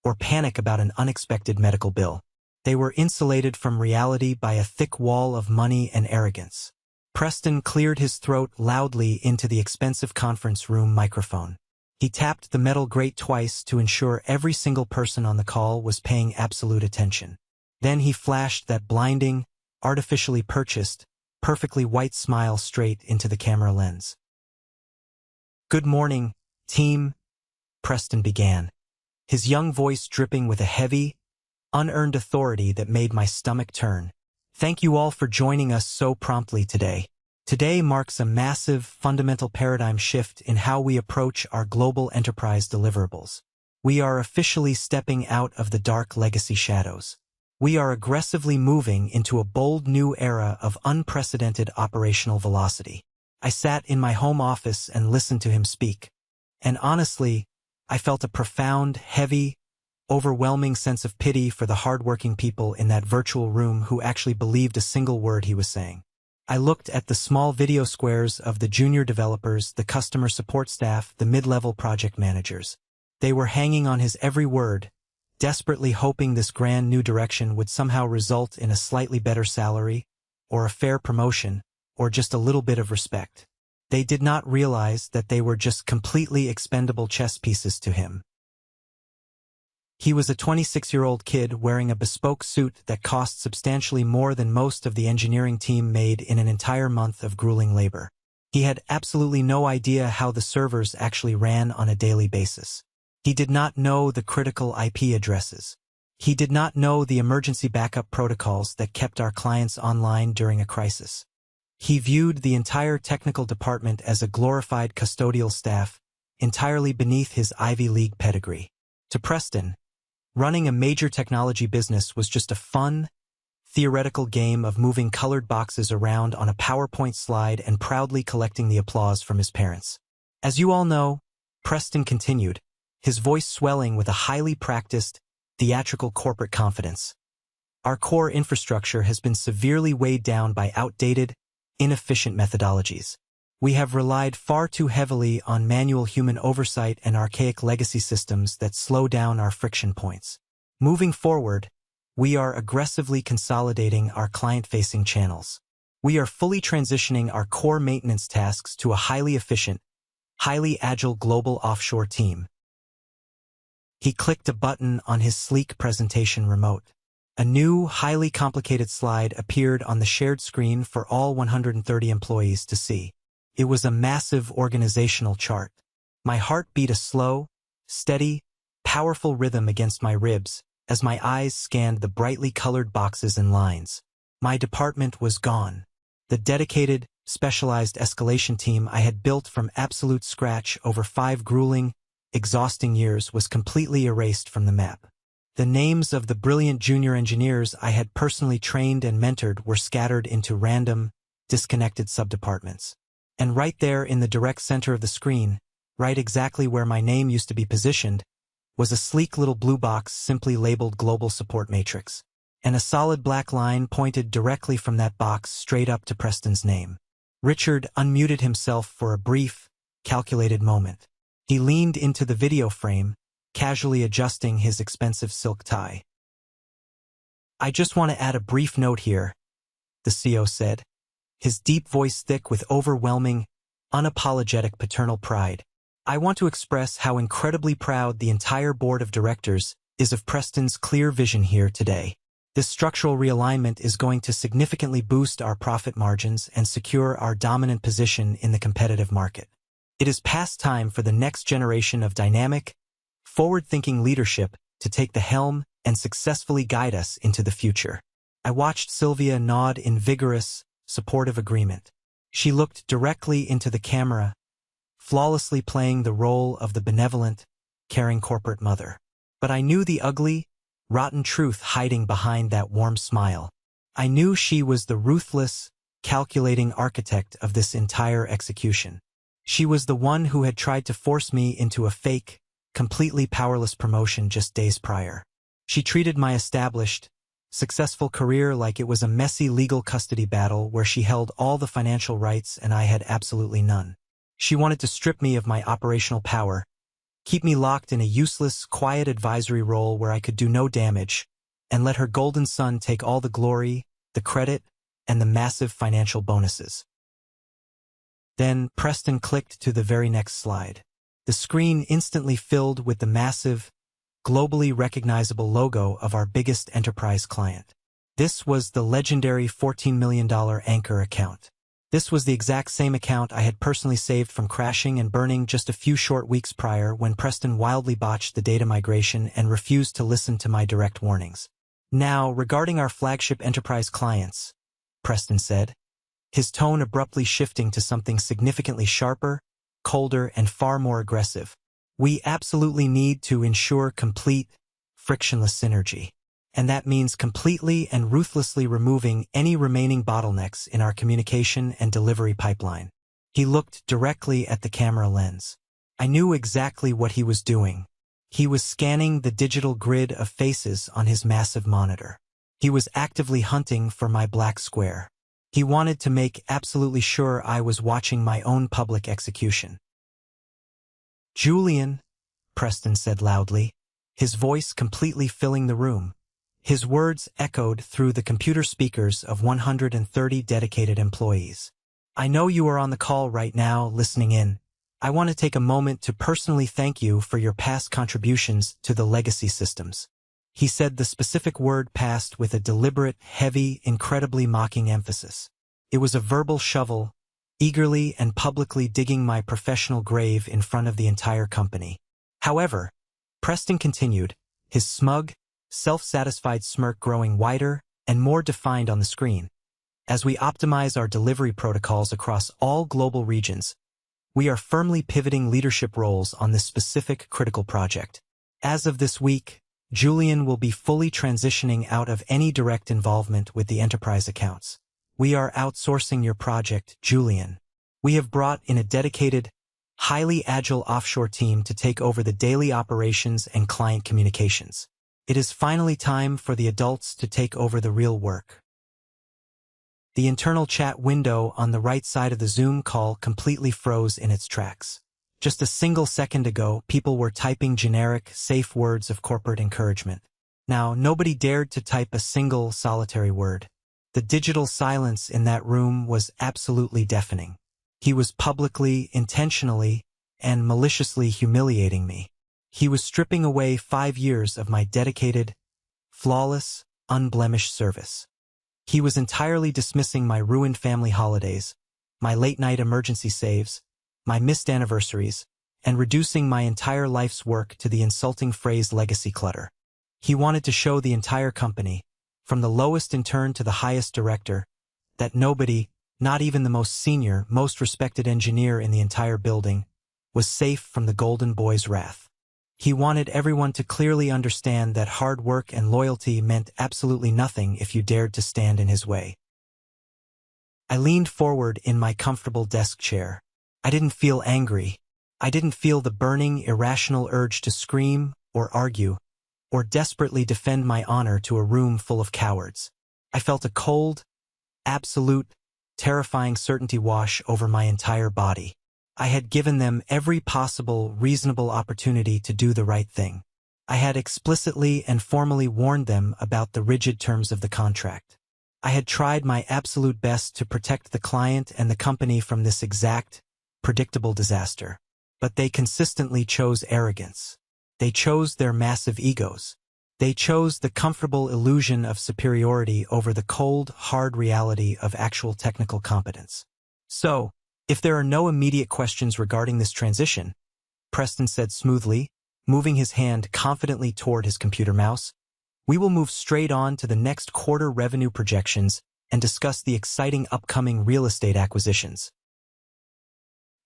or panic about an unexpected medical bill. They were insulated from reality by a thick wall of money and arrogance. Preston cleared his throat loudly into the expensive conference room microphone. He tapped the metal grate twice to ensure every single person on the call was paying absolute attention. Then he flashed that blinding, artificially purchased, perfectly white smile straight into the camera lens. "Good morning, team," Preston began, his young voice dripping with a heavy, unearned authority that made my stomach turn. "Thank you all for joining us so promptly today. Today marks a massive, fundamental paradigm shift in how we approach our global enterprise deliverables. We are officially stepping out of the dark legacy shadows. We are aggressively moving into a bold new era of unprecedented operational velocity." I sat in my home office and listened to him speak. And honestly, I felt a profound, heavy, overwhelming sense of pity for the hardworking people in that virtual room who actually believed a single word he was saying. I looked at the small video squares of the junior developers, the customer support staff, the mid-level project managers. They were hanging on his every word, desperately hoping this grand new direction would somehow result in a slightly better salary, or a fair promotion, or just a little bit of respect. They did not realize that they were just completely expendable chess pieces to him. He was a 26-year-old kid wearing a bespoke suit that cost substantially more than most of the engineering team made in an entire month of grueling labor. He had absolutely no idea how the servers actually ran on a daily basis. He did not know the critical IP addresses. He did not know the emergency backup protocols that kept our clients online during a crisis. He viewed the entire technical department as a glorified custodial staff, entirely beneath his Ivy League pedigree. To Preston, running a major technology business was just a fun, theoretical game of moving colored boxes around on a PowerPoint slide and proudly collecting the applause from his parents. "As you all know," Preston continued, his voice swelling with a highly practiced, theatrical corporate confidence, "our core infrastructure has been severely weighed down by outdated, inefficient methodologies. We have relied far too heavily on manual human oversight and archaic legacy systems that slow down our friction points. Moving forward, we are aggressively consolidating our client-facing channels. We are fully transitioning our core maintenance tasks to a highly efficient, highly agile global offshore team." He clicked a button on his sleek presentation remote. A new, highly complicated slide appeared on the shared screen for all 130 employees to see. It was a massive organizational chart. My heart beat a slow, steady, powerful rhythm against my ribs as my eyes scanned the brightly colored boxes and lines. My department was gone. The dedicated, specialized escalation team I had built from absolute scratch over 5 grueling, exhausting years was completely erased from the map. The names of the brilliant junior engineers I had personally trained and mentored were scattered into random, disconnected subdepartments. And right there in the direct center of the screen, right exactly where my name used to be positioned, was a sleek little blue box simply labeled Global Support Matrix. And a solid black line pointed directly from that box straight up to Preston's name. Richard unmuted himself for a brief, calculated moment. He leaned into the video frame, casually adjusting his expensive silk tie. "I just want to add a brief note here," the CO said, his deep voice thick with overwhelming, unapologetic paternal pride. "I want to express how incredibly proud the entire board of directors is of Preston's clear vision here today. This structural realignment is going to significantly boost our profit margins and secure our dominant position in the competitive market. It is past time for the next generation of dynamic, forward-thinking leadership to take the helm and successfully guide us into the future." I watched Sylvia nod in vigorous, supportive agreement. She looked directly into the camera, flawlessly playing the role of the benevolent, caring corporate mother. But I knew the ugly, rotten truth hiding behind that warm smile. I knew she was the ruthless, calculating architect of this entire execution. She was the one who had tried to force me into a fake, completely powerless promotion just days prior. She treated my established, successful career like it was a messy legal custody battle where she held all the financial rights and I had absolutely none. She wanted to strip me of my operational power, keep me locked in a useless, quiet advisory role where I could do no damage, and let her golden son take all the glory, the credit, and the massive financial bonuses. Then Preston clicked to the very next slide. The screen instantly filled with the massive, globally recognizable logo of our biggest enterprise client. This was the legendary $14 million Anchor account. This was the exact same account I had personally saved from crashing and burning just a few short weeks prior when Preston wildly botched the data migration and refused to listen to my direct warnings. "Now, regarding our flagship enterprise clients," Preston said, his tone abruptly shifting to something significantly sharper, colder, and far more aggressive. "We absolutely need to ensure complete, frictionless synergy. And that means completely and ruthlessly removing any remaining bottlenecks in our communication and delivery pipeline." He looked directly at the camera lens. I knew exactly what he was doing. He was scanning the digital grid of faces on his massive monitor. He was actively hunting for my black square. He wanted to make absolutely sure I was watching my own public execution. "Julian," Preston said loudly, his voice completely filling the room. His words echoed through the computer speakers of 130 dedicated employees. "I know you are on the call right now, listening in. I want to take a moment to personally thank you for your past contributions to the legacy systems." He said the specific word past with a deliberate, heavy, incredibly mocking emphasis. It was a verbal shovel, eagerly and publicly digging my professional grave in front of the entire company. However, Preston continued, his smug, self-satisfied smirk growing wider and more defined on the screen. "As we optimize our delivery protocols across all global regions, we are firmly pivoting leadership roles on this specific critical project. As of this week, Julian will be fully transitioning out of any direct involvement with the enterprise accounts. We are outsourcing your project, Julian. We have brought in a dedicated, highly agile offshore team to take over the daily operations and client communications. It is finally time for the adults to take over the real work." The internal chat window on the right side of the Zoom call completely froze in its tracks. Just a single second ago, people were typing generic, safe words of corporate encouragement. Now, nobody dared to type a single, solitary word. The digital silence in that room was absolutely deafening. He was publicly, intentionally, and maliciously humiliating me. He was stripping away 5 years of my dedicated, flawless, unblemished service. He was entirely dismissing my ruined family holidays, my late-night emergency saves, my missed anniversaries, and reducing my entire life's work to the insulting phrase legacy clutter. He wanted to show the entire company, from the lowest intern to the highest director, that nobody, not even the most senior, most respected engineer in the entire building, was safe from the golden boy's wrath. He wanted everyone to clearly understand that hard work and loyalty meant absolutely nothing if you dared to stand in his way. I leaned forward in my comfortable desk chair. I didn't feel angry. I didn't feel the burning, irrational urge to scream or argue or desperately defend my honor to a room full of cowards. I felt a cold, absolute, terrifying certainty wash over my entire body. I had given them every possible, reasonable opportunity to do the right thing. I had explicitly and formally warned them about the rigid terms of the contract. I had tried my absolute best to protect the client and the company from this exact, predictable disaster. But they consistently chose arrogance. They chose their massive egos. They chose the comfortable illusion of superiority over the cold, hard reality of actual technical competence. So, if there are no immediate questions regarding this transition, Preston said smoothly, moving his hand confidently toward his computer mouse, we will move straight on to the next quarter revenue projections and discuss the exciting upcoming real estate acquisitions.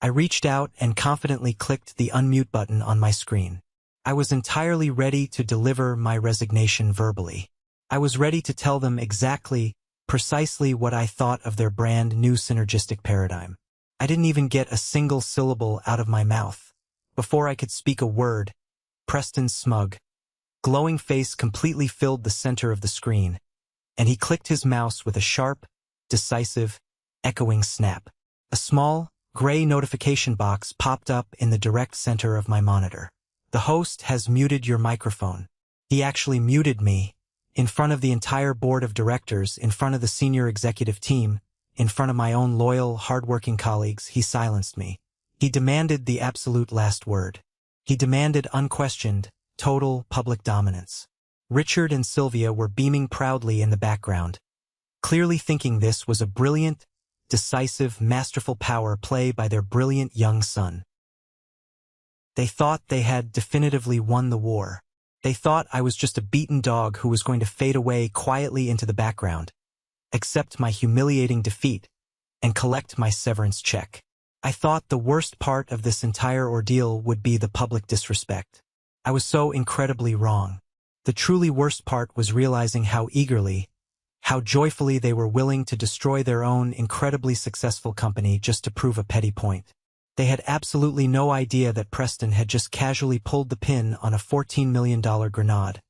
I reached out and confidently clicked the unmute button on my screen. I was entirely ready to deliver my resignation verbally. I was ready to tell them exactly, precisely what I thought of their brand new synergistic paradigm. I didn't even get a single syllable out of my mouth. Before I could speak a word, Preston's smug, glowing face completely filled the center of the screen, and he clicked his mouse with a sharp, decisive, echoing snap. A small, gray notification box popped up in the direct center of my monitor. The host has muted your microphone. He actually muted me, in front of the entire board of directors, in front of the senior executive team, in front of my own loyal, hardworking colleagues. He silenced me. He demanded the absolute last word. He demanded unquestioned, total public dominance. Richard and Sylvia were beaming proudly in the background, clearly thinking this was a brilliant, decisive, masterful power play by their brilliant young son. They thought they had definitively won the war. They thought I was just a beaten dog who was going to fade away quietly into the background, accept my humiliating defeat, and collect my severance check. I thought the worst part of this entire ordeal would be the public disrespect. I was so incredibly wrong. The truly worst part was realizing how eagerly, how joyfully they were willing to destroy their own incredibly successful company just to prove a petty point. They had absolutely no idea that Preston had just casually pulled the pin on a $14 million grenade,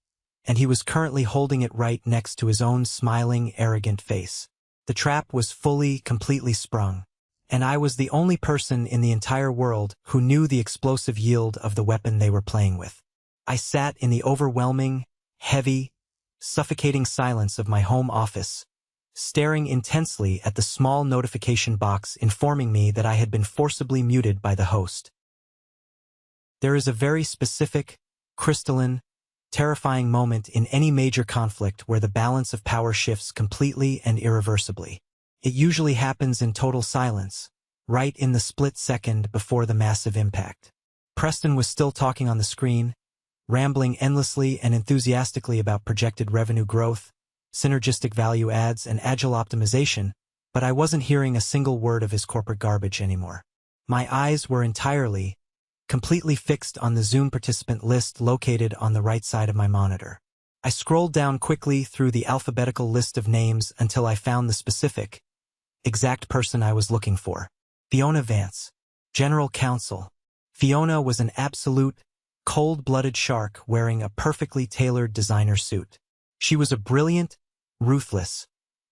and he was currently holding it right next to his own smiling, arrogant face. The trap was fully, completely sprung, and I was the only person in the entire world who knew the explosive yield of the weapon they were playing with. I sat in the overwhelming, heavy, suffocating silence of my home office, staring intensely at the small notification box informing me that I had been forcibly muted by the host. There is a very specific, crystalline, terrifying moment in any major conflict where the balance of power shifts completely and irreversibly. It usually happens in total silence, right in the split second before the massive impact. Preston was still talking on the screen, rambling endlessly and enthusiastically about projected revenue growth, synergistic value adds, and agile optimization, but I wasn't hearing a single word of his corporate garbage anymore. My eyes were entirely, completely fixed on the Zoom participant list located on the right side of my monitor. I scrolled down quickly through the alphabetical list of names until I found the specific, exact person I was looking for. Fiona Vance, General Counsel. Fiona was an absolute, cold-blooded shark wearing a perfectly tailored designer suit. She was a brilliant, ruthless,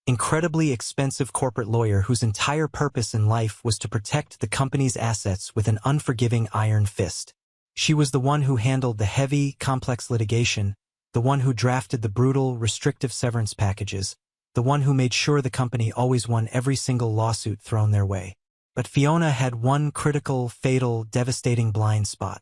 incredibly expensive corporate lawyer whose entire purpose in life was to protect the company's assets with an unforgiving iron fist. She was the one who handled the heavy, complex litigation, the one who drafted the brutal, restrictive severance packages, the one who made sure the company always won every single lawsuit thrown their way. But Fiona had one critical, fatal, devastating blind spot.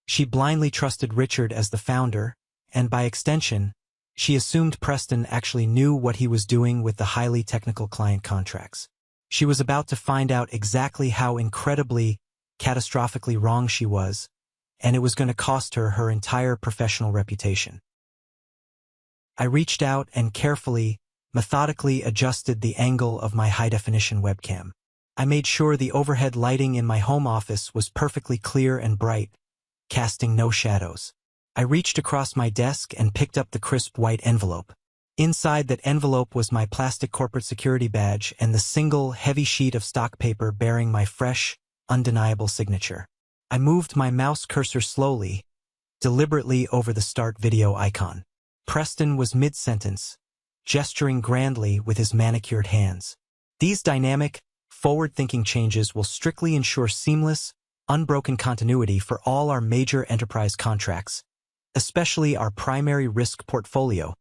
She blindly trusted Richard as the founder, and by extension, She assumed Preston actually knew what he was doing with the highly technical client contracts. She was about to find out exactly how incredibly, catastrophically wrong she was, and it was going to cost her her entire professional reputation. I reached out and carefully, methodically adjusted the angle of my high-definition webcam. I made sure the overhead lighting in my home office was perfectly clear and bright, casting no shadows. I reached across my desk and picked up the crisp white envelope. Inside that envelope was my plastic corporate security badge and the single, heavy sheet of stock paper bearing my fresh, undeniable signature. I moved my mouse cursor slowly, deliberately over the start video icon. Preston was mid-sentence, gesturing grandly with his manicured hands. These dynamic, forward-thinking changes will strictly ensure seamless, unbroken continuity for all our major enterprise contracts, especially our primary risk portfolio,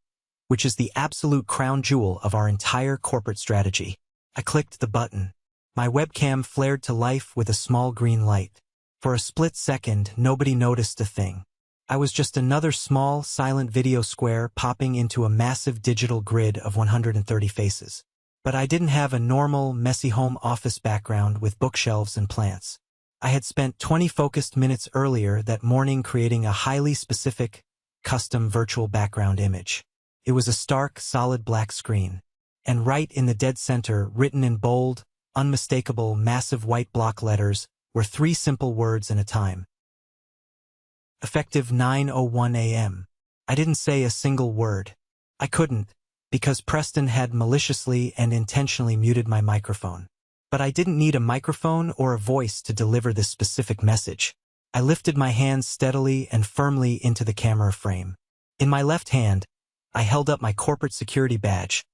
which is the absolute crown jewel of our entire corporate strategy. I clicked the button. My webcam flared to life with a small green light. For a split second, nobody noticed a thing. I was just another small, silent video square popping into a massive digital grid of 130 faces. But I didn't have a normal, messy home office background with bookshelves and plants. I had spent 20 focused minutes earlier that morning creating a highly specific, custom virtual background image. It was a stark, solid black screen. And right in the dead center, written in bold, unmistakable, massive white block letters, were 3 simple words and a time. Effective 9:01 a.m. I didn't say a single word. I couldn't, because Preston had maliciously and intentionally muted my microphone. But I didn't need a microphone or a voice to deliver this specific message. I lifted my hands steadily and firmly into the camera frame. In my left hand, I held up my corporate security badge,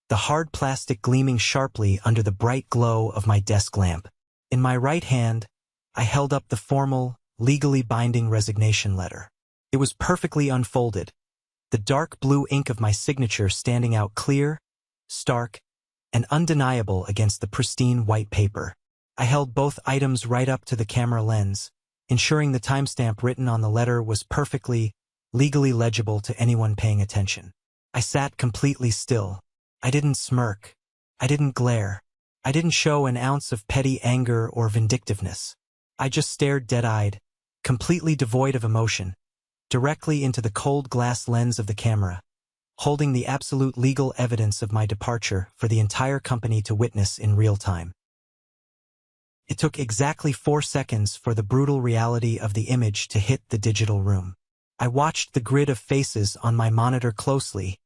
the hard plastic gleaming sharply under the bright glow of my desk lamp. In my right hand, I held up the formal, legally binding resignation letter. It was perfectly unfolded, the dark blue ink of my signature standing out clear, stark, and undeniable against the pristine white paper. I held both items right up to the camera lens, ensuring the timestamp written on the letter was perfectly, legally legible to anyone paying attention. I sat completely still. I didn't smirk. I didn't glare. I didn't show an ounce of petty anger or vindictiveness. I just stared dead-eyed, completely devoid of emotion, directly into the cold glass lens of the camera, holding the absolute legal evidence of my departure for the entire company to witness in real time. It took exactly 4 seconds for the brutal reality of the image to hit the digital room. I watched the grid of faces on my monitor closely,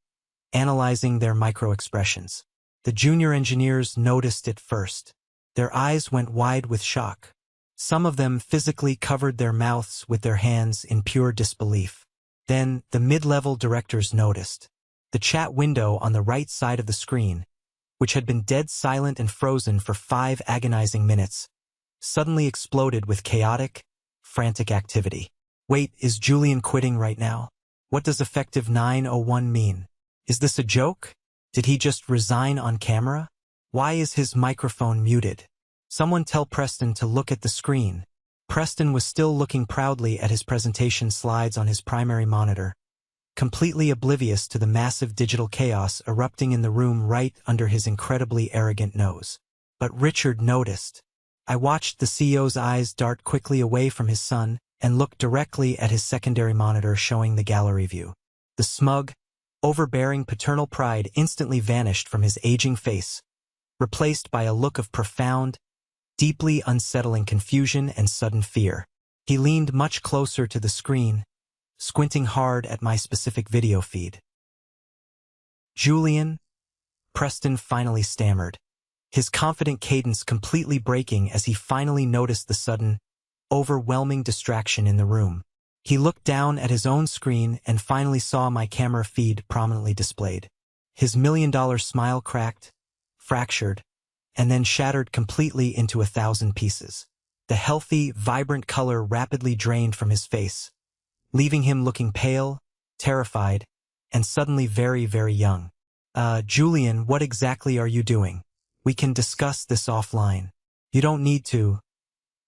analyzing their micro-expressions. The junior engineers noticed it first. Their eyes went wide with shock. Some of them physically covered their mouths with their hands in pure disbelief. Then, the mid-level directors noticed. The chat window on the right side of the screen, which had been dead silent and frozen for 5 agonizing minutes, suddenly exploded with chaotic, frantic activity. Wait, is Julian quitting right now? What does effective 9:01 mean? Is this a joke? Did he just resign on camera? Why is his microphone muted? Someone tell Preston to look at the screen. Preston was still looking proudly at his presentation slides on his primary monitor, completely oblivious to the massive digital chaos erupting in the room right under his incredibly arrogant nose. But Richard noticed. I watched the CEO's eyes dart quickly away from his son and look directly at his secondary monitor showing the gallery view. The smug, overbearing paternal pride instantly vanished from his aging face, replaced by a look of profound, deeply unsettling confusion and sudden fear. He leaned much closer to the screen, squinting hard at my specific video feed. Julian, Preston finally stammered, his confident cadence completely breaking as he finally noticed the sudden, overwhelming distraction in the room. He looked down at his own screen and finally saw my camera feed prominently displayed. His $1,000,000 smile cracked, fractured, and then shattered completely into 1,000 pieces. The healthy, vibrant color rapidly drained from his face, leaving him looking pale, terrified, and suddenly very, very young. Julian, what exactly are you doing? We can discuss this offline. You don't need to.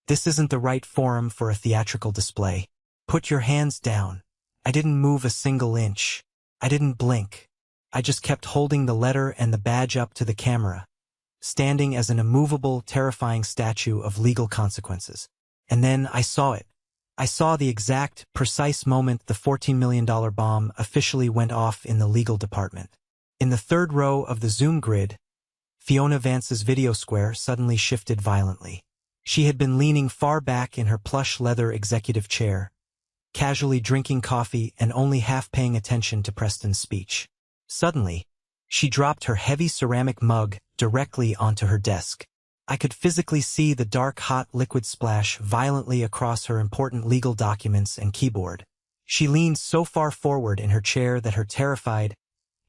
This isn't the right forum for a theatrical display. Put your hands down. I didn't move a single inch. I didn't blink. I just kept holding the letter and the badge up to the camera, standing as an immovable, terrifying statue of legal consequences. And then I saw it. I saw the exact, precise moment the $14 million bomb officially went off in the legal department. In the third row of the Zoom grid, Fiona Vance's video square suddenly shifted violently. She had been leaning far back in her plush leather executive chair, casually drinking coffee and only half paying attention to Preston's speech. Suddenly, she dropped her heavy ceramic mug directly onto her desk. I could physically see the dark hot liquid splash violently across her important legal documents and keyboard. She leaned so far forward in her chair that her terrified,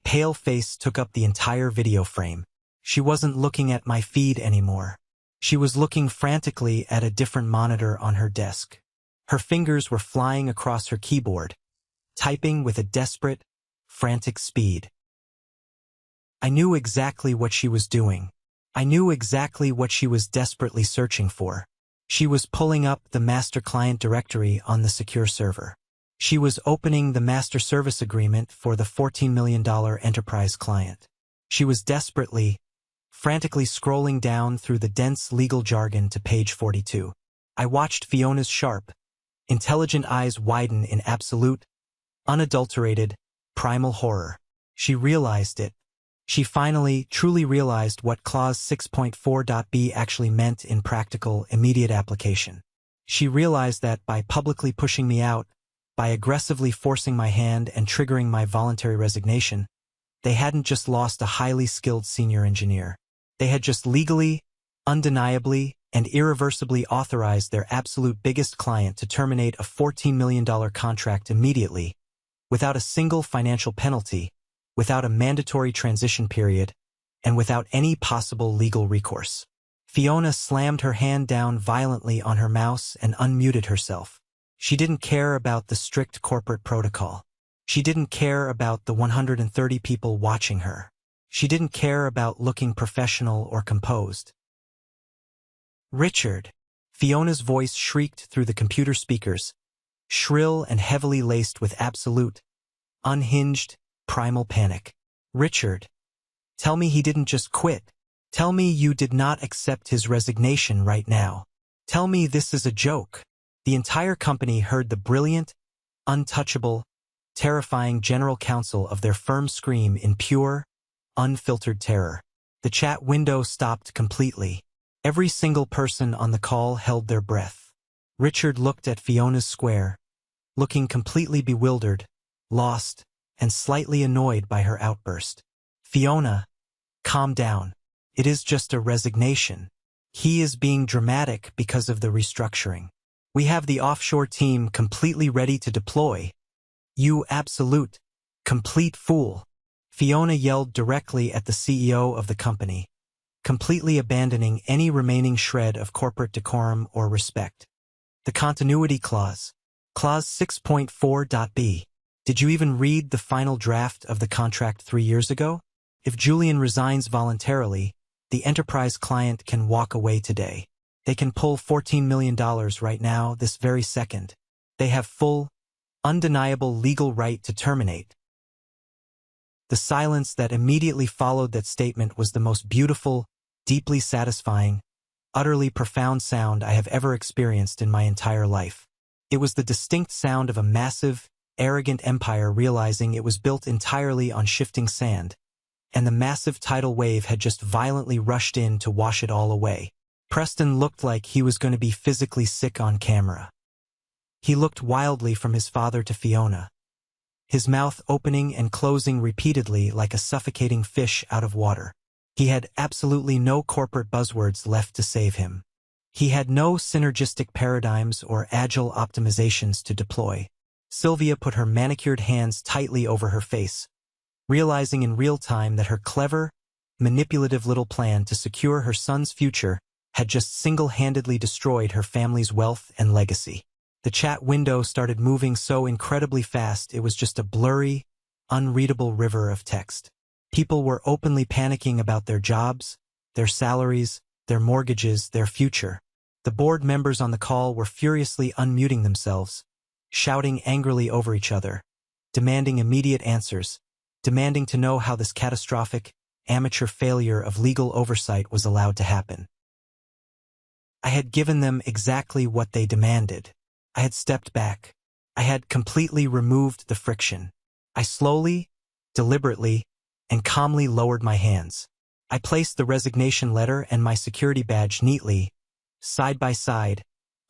pale face took up the entire video frame. She wasn't looking at my feed anymore. She was looking frantically at a different monitor on her desk. Her fingers were flying across her keyboard, typing with a desperate, frantic speed. I knew exactly what she was doing. I knew exactly what she was desperately searching for. She was pulling up the master client directory on the secure server. She was opening the master service agreement for the $14 million enterprise client. She was desperately, frantically scrolling down through the dense legal jargon to page 42. I watched Fiona's sharp, intelligent eyes widen in absolute, unadulterated, primal horror. She realized it. She finally, truly realized what Clause 6.4.b actually meant in practical, immediate application. She realized that by publicly pushing me out, by aggressively forcing my hand and triggering my voluntary resignation, they hadn't just lost a highly skilled senior engineer. They had just legally, undeniably, and irreversibly authorized their absolute biggest client to terminate a $14 million contract immediately, without a single financial penalty, without a mandatory transition period, and without any possible legal recourse. Fiona slammed her hand down violently on her mouse and unmuted herself. She didn't care about the strict corporate protocol. She didn't care about the 130 people watching her. She didn't care about looking professional or composed. "Richard!" Fiona's voice shrieked through the computer speakers, shrill and heavily laced with absolute, unhinged, primal panic. "Richard, tell me he didn't just quit. Tell me you did not accept his resignation right now. Tell me this is a joke." The entire company heard the brilliant, untouchable, terrifying general counsel of their firm scream in pure, unfiltered terror. The chat window stopped completely. Every single person on the call held their breath. Richard looked at Fiona's square, looking completely bewildered, lost, and slightly annoyed by her outburst. "Fiona, calm down. It is just a resignation. He is being dramatic because of the restructuring. We have the offshore team completely ready to deploy. You absolute, complete fool." Fiona yelled directly at the CEO of the company, completely abandoning any remaining shred of corporate decorum or respect. The continuity clause. Clause 6.4.b. Did you even read the final draft of the contract 3 years ago? If Julian resigns voluntarily, the enterprise client can walk away today. They can pull $14 million right now, this very second. They have full, undeniable legal right to terminate. The silence that immediately followed that statement was the most beautiful, deeply satisfying, utterly profound sound I have ever experienced in my entire life. It was the distinct sound of a massive, arrogant empire realizing it was built entirely on shifting sand, and the massive tidal wave had just violently rushed in to wash it all away. Preston looked like he was going to be physically sick on camera. He looked wildly from his father to Fiona, his mouth opening and closing repeatedly like a suffocating fish out of water. He had absolutely no corporate buzzwords left to save him. He had no synergistic paradigms or agile optimizations to deploy. Sylvia put her manicured hands tightly over her face, realizing in real time that her clever, manipulative little plan to secure her son's future had just single-handedly destroyed her family's wealth and legacy. The chat window started moving so incredibly fast it was just a blurry, unreadable river of text. People were openly panicking about their jobs, their salaries, their mortgages, their future. The board members on the call were furiously unmuting themselves, shouting angrily over each other, demanding immediate answers. demanding to know how this catastrophic, amateur failure of legal oversight was allowed to happen. I had given them exactly what they demanded. I had stepped back. I had completely removed the friction. I slowly, deliberately, and calmly lowered my hands. I placed the resignation letter and my security badge neatly, side by side,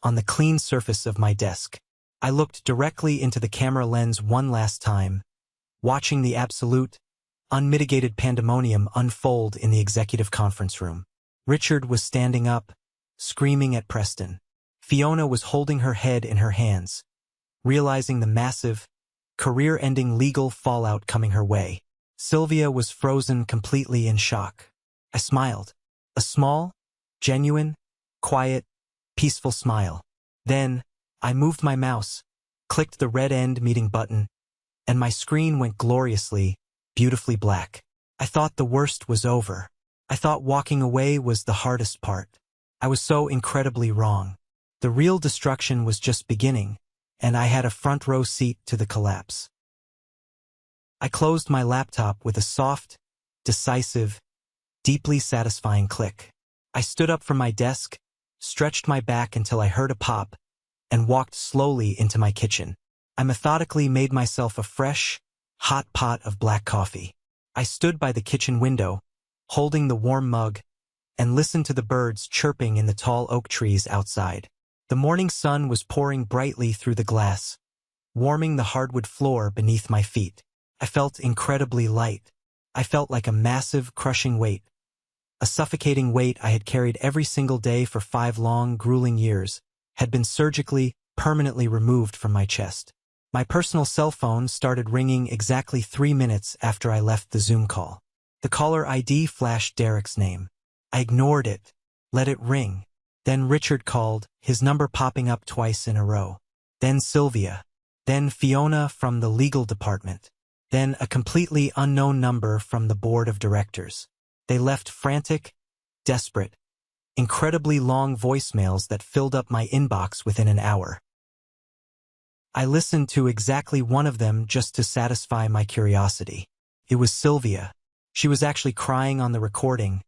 on the clean surface of my desk. I looked directly into the camera lens one last time, watching the absolute, unmitigated pandemonium unfold in the executive conference room. Richard was standing up, screaming at Preston. Fiona was holding her head in her hands, realizing the massive, career-ending legal fallout coming her way. Sylvia was frozen completely in shock. I smiled. A small, genuine, quiet, peaceful smile. Then, I moved my mouse, clicked the red end meeting button, and my screen went gloriously, beautifully black. I thought the worst was over. I thought walking away was the hardest part. I was so incredibly wrong. The real destruction was just beginning, and I had a front row seat to the collapse. I closed my laptop with a soft, decisive, deeply satisfying click. I stood up from my desk, stretched my back until I heard a pop, and walked slowly into my kitchen. I methodically made myself a fresh, hot pot of black coffee. I stood by the kitchen window, holding the warm mug, and listened to the birds chirping in the tall oak trees outside. The morning sun was pouring brightly through the glass, warming the hardwood floor beneath my feet. I felt incredibly light. I felt like a massive, crushing weight. A suffocating weight I had carried every single day for 5 long, grueling years had been surgically, permanently removed from my chest. My personal cell phone started ringing exactly 3 minutes after I left the Zoom call. The caller ID flashed Derek's name. I ignored it, let it ring. Then Richard called, his number popping up twice in a row. Then Sylvia. Then Fiona from the legal department. Then a completely unknown number from the board of directors. They left frantic, desperate, incredibly long voicemails that filled up my inbox within an hour. I listened to exactly one of them just to satisfy my curiosity. It was Sylvia. She was actually crying on the recording,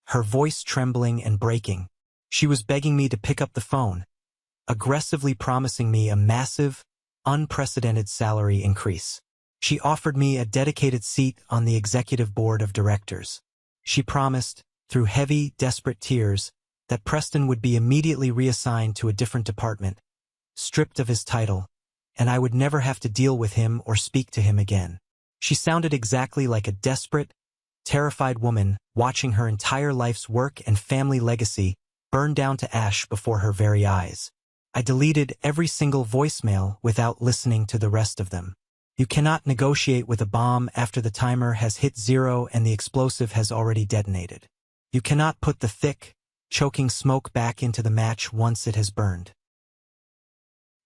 her voice trembling and breaking. She was begging me to pick up the phone, aggressively promising me a massive, unprecedented salary increase. She offered me a dedicated seat on the executive board of directors. She promised, through heavy, desperate tears, that Preston would be immediately reassigned to a different department, stripped of his title, and I would never have to deal with him or speak to him again. She sounded exactly like a desperate, terrified woman watching her entire life's work and family legacy burn down to ash before her very eyes. I deleted every single voicemail without listening to the rest of them. You cannot negotiate with a bomb after the timer has hit 0 and the explosive has already detonated. You cannot put the thick, choking smoke back into the match once it has burned.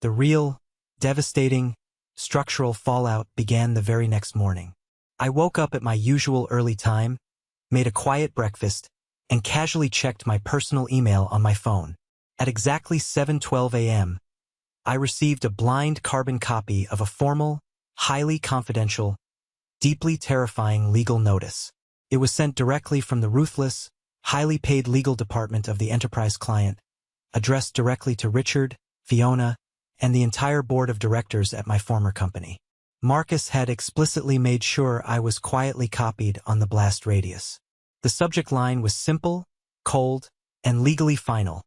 The real, devastating, structural fallout began the very next morning. I woke up at my usual early time, made a quiet breakfast, and casually checked my personal email on my phone. At exactly 7:12 a.m., I received a blind carbon copy of a formal, highly confidential, deeply terrifying legal notice. It was sent directly from the ruthless, highly paid legal department of the enterprise client, addressed directly to Richard, Fiona, and the entire board of directors at my former company. Marcus had explicitly made sure I was quietly copied on the blast radius. The subject line was simple, cold, and legally final.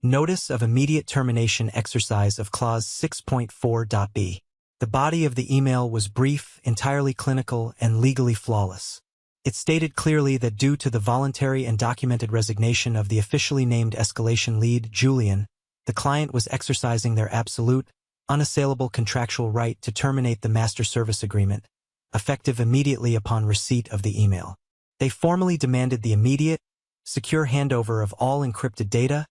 Notice of immediate termination exercise of Clause 6.4.b. The body of the email was brief, entirely clinical, and legally flawless. It stated clearly that due to the voluntary and documented resignation of the officially named escalation lead, Julian, the client was exercising their absolute, unassailable contractual right to terminate the master service agreement, effective immediately upon receipt of the email. They formally demanded the immediate, secure handover of all encrypted data,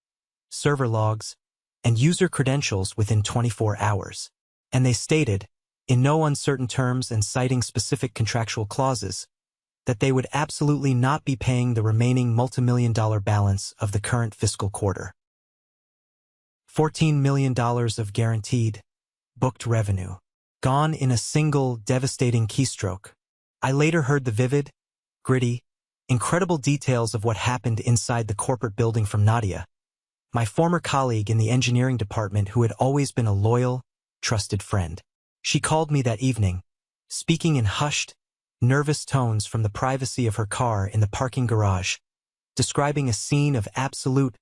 server logs, and user credentials within 24 hours. And they stated, in no uncertain terms and citing specific contractual clauses, that they would absolutely not be paying the remaining multimillion-dollar balance of the current fiscal quarter. $14 million of guaranteed, booked revenue, gone in a single devastating keystroke. I later heard the vivid, gritty, incredible details of what happened inside the corporate building from Nadia, my former colleague in the engineering department who had always been a loyal, trusted friend. She called me that evening, speaking in hushed, nervous tones from the privacy of her car in the parking garage, describing a scene of absolute,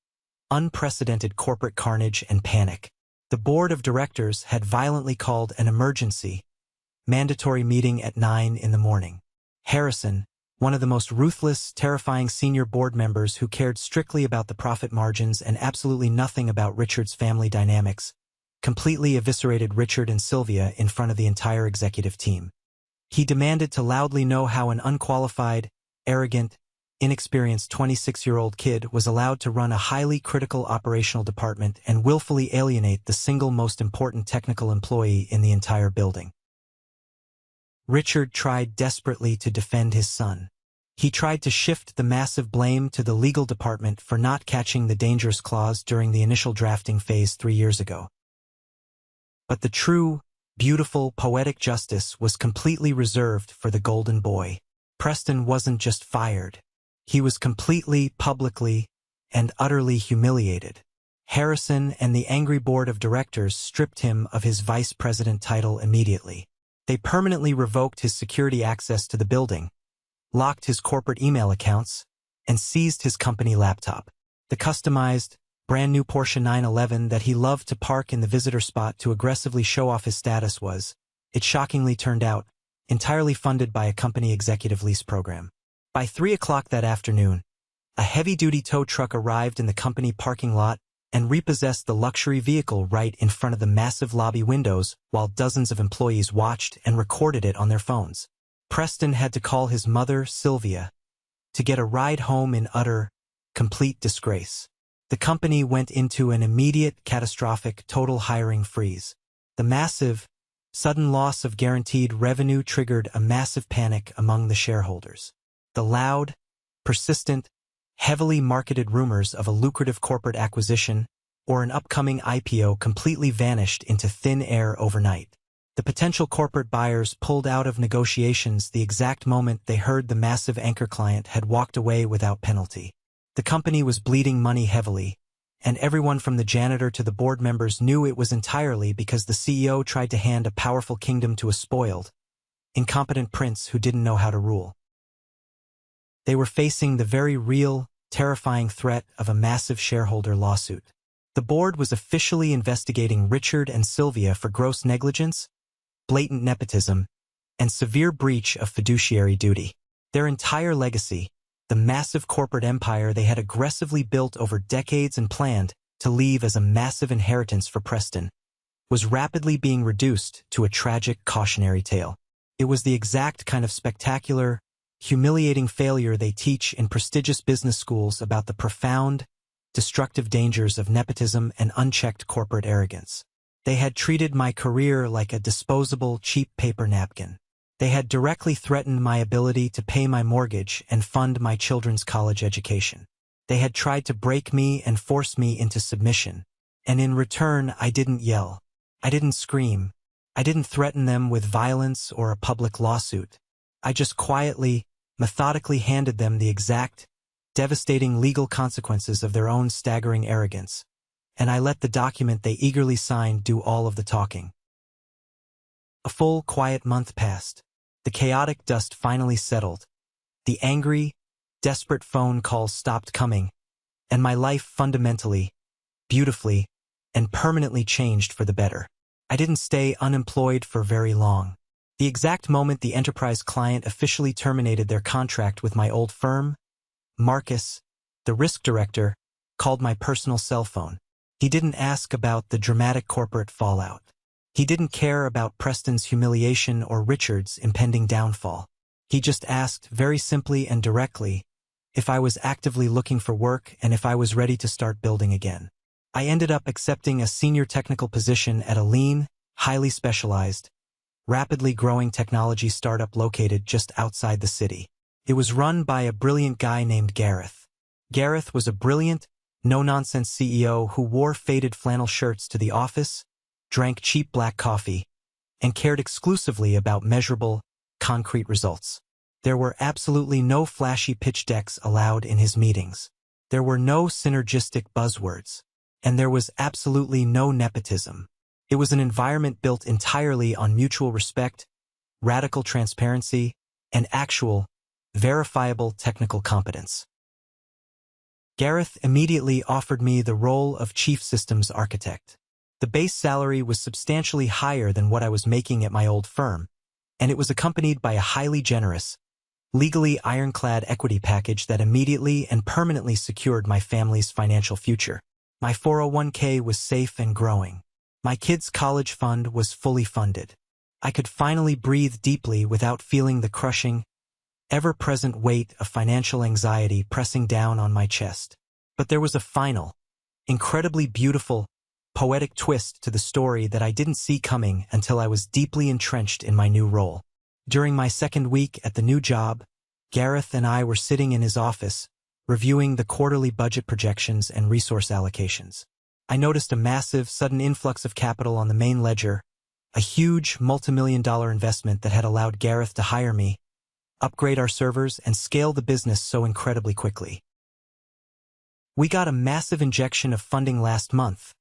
unprecedented corporate carnage and panic. The board of directors had violently called an emergency, mandatory meeting at 9 in the morning. Harrison, one of the most ruthless, terrifying senior board members who cared strictly about the profit margins and absolutely nothing about Richard's family dynamics, completely eviscerated Richard and Sylvia in front of the entire executive team. He demanded to loudly know how an unqualified, arrogant, inexperienced 26-year-old kid was allowed to run a highly critical operational department and willfully alienate the single most important technical employee in the entire building. Richard tried desperately to defend his son. He tried to shift the massive blame to the legal department for not catching the dangerous clause during the initial drafting phase 3 years ago. But the true, beautiful, poetic justice was completely reserved for the golden boy. Preston wasn't just fired. He was completely, publicly, and utterly humiliated. Harrison and the angry board of directors stripped him of his vice president title immediately. They permanently revoked his security access to the building, locked his corporate email accounts, and seized his company laptop. The customized, brand-new Porsche 911 that he loved to park in the visitor spot to aggressively show off his status was, it shockingly turned out, entirely funded by a company executive lease program. By 3 o'clock that afternoon, a heavy-duty tow truck arrived in the company parking lot and repossessed the luxury vehicle right in front of the massive lobby windows while dozens of employees watched and recorded it on their phones. Preston had to call his mother, Sylvia, to get a ride home in utter, complete disgrace. The company went into an immediate, catastrophic, total hiring freeze. The massive, sudden loss of guaranteed revenue triggered a massive panic among the shareholders. The loud, persistent, heavily marketed rumors of a lucrative corporate acquisition or an upcoming IPO completely vanished into thin air overnight. The potential corporate buyers pulled out of negotiations the exact moment they heard the massive anchor client had walked away without penalty. The company was bleeding money heavily, and everyone from the janitor to the board members knew it was entirely because the CEO tried to hand a powerful kingdom to a spoiled, incompetent prince who didn't know how to rule. They were facing the very real, terrifying threat of a massive shareholder lawsuit. The board was officially investigating Richard and Sylvia for gross negligence, blatant nepotism, and severe breach of fiduciary duty. Their entire legacy, the massive corporate empire they had aggressively built over decades and planned to leave as a massive inheritance for Preston, was rapidly being reduced to a tragic cautionary tale. It was the exact kind of spectacular, humiliating failure they teach in prestigious business schools about the profound, destructive dangers of nepotism and unchecked corporate arrogance. They had treated my career like a disposable, cheap paper napkin. They had directly threatened my ability to pay my mortgage and fund my children's college education. They had tried to break me and force me into submission. And in return, I didn't yell. I didn't scream. I didn't threaten them with violence or a public lawsuit. I just quietly, methodically handed them the exact, devastating legal consequences of their own staggering arrogance, and I let the document they eagerly signed do all of the talking. A full, quiet month passed. The chaotic dust finally settled. The angry, desperate phone calls stopped coming, and my life fundamentally, beautifully, and permanently changed for the better. I didn't stay unemployed for very long. The exact moment the enterprise client officially terminated their contract with my old firm, Marcus, the risk director, called my personal cell phone. He didn't ask about the dramatic corporate fallout. He didn't care about Preston's humiliation or Richard's impending downfall. He just asked, very simply and directly, if I was actively looking for work and if I was ready to start building again. I ended up accepting a senior technical position at a lean, highly specialized, rapidly growing technology startup located just outside the city. It was run by a brilliant guy named Gareth. Gareth was a brilliant, no-nonsense CEO who wore faded flannel shirts to the office, drank cheap black coffee, and cared exclusively about measurable, concrete results. There were absolutely no flashy pitch decks allowed in his meetings. There were no synergistic buzzwords. And there was absolutely no nepotism. It was an environment built entirely on mutual respect, radical transparency, and actual, verifiable technical competence. Gareth immediately offered me the role of Chief Systems Architect. The base salary was substantially higher than what I was making at my old firm, and it was accompanied by a highly generous, legally ironclad equity package that immediately and permanently secured my family's financial future. My 401k was safe and growing. My kids' college fund was fully funded. I could finally breathe deeply without feeling the crushing, ever-present weight of financial anxiety pressing down on my chest. But there was a final, incredibly beautiful, poetic twist to the story that I didn't see coming until I was deeply entrenched in my new role. During my second week at the new job, Gareth and I were sitting in his office, reviewing the quarterly budget projections and resource allocations. I noticed a massive, sudden influx of capital on the main ledger, a huge, multi-million-dollar investment that had allowed Gareth to hire me, upgrade our servers, and scale the business so incredibly quickly. "We got a massive injection of funding last month,"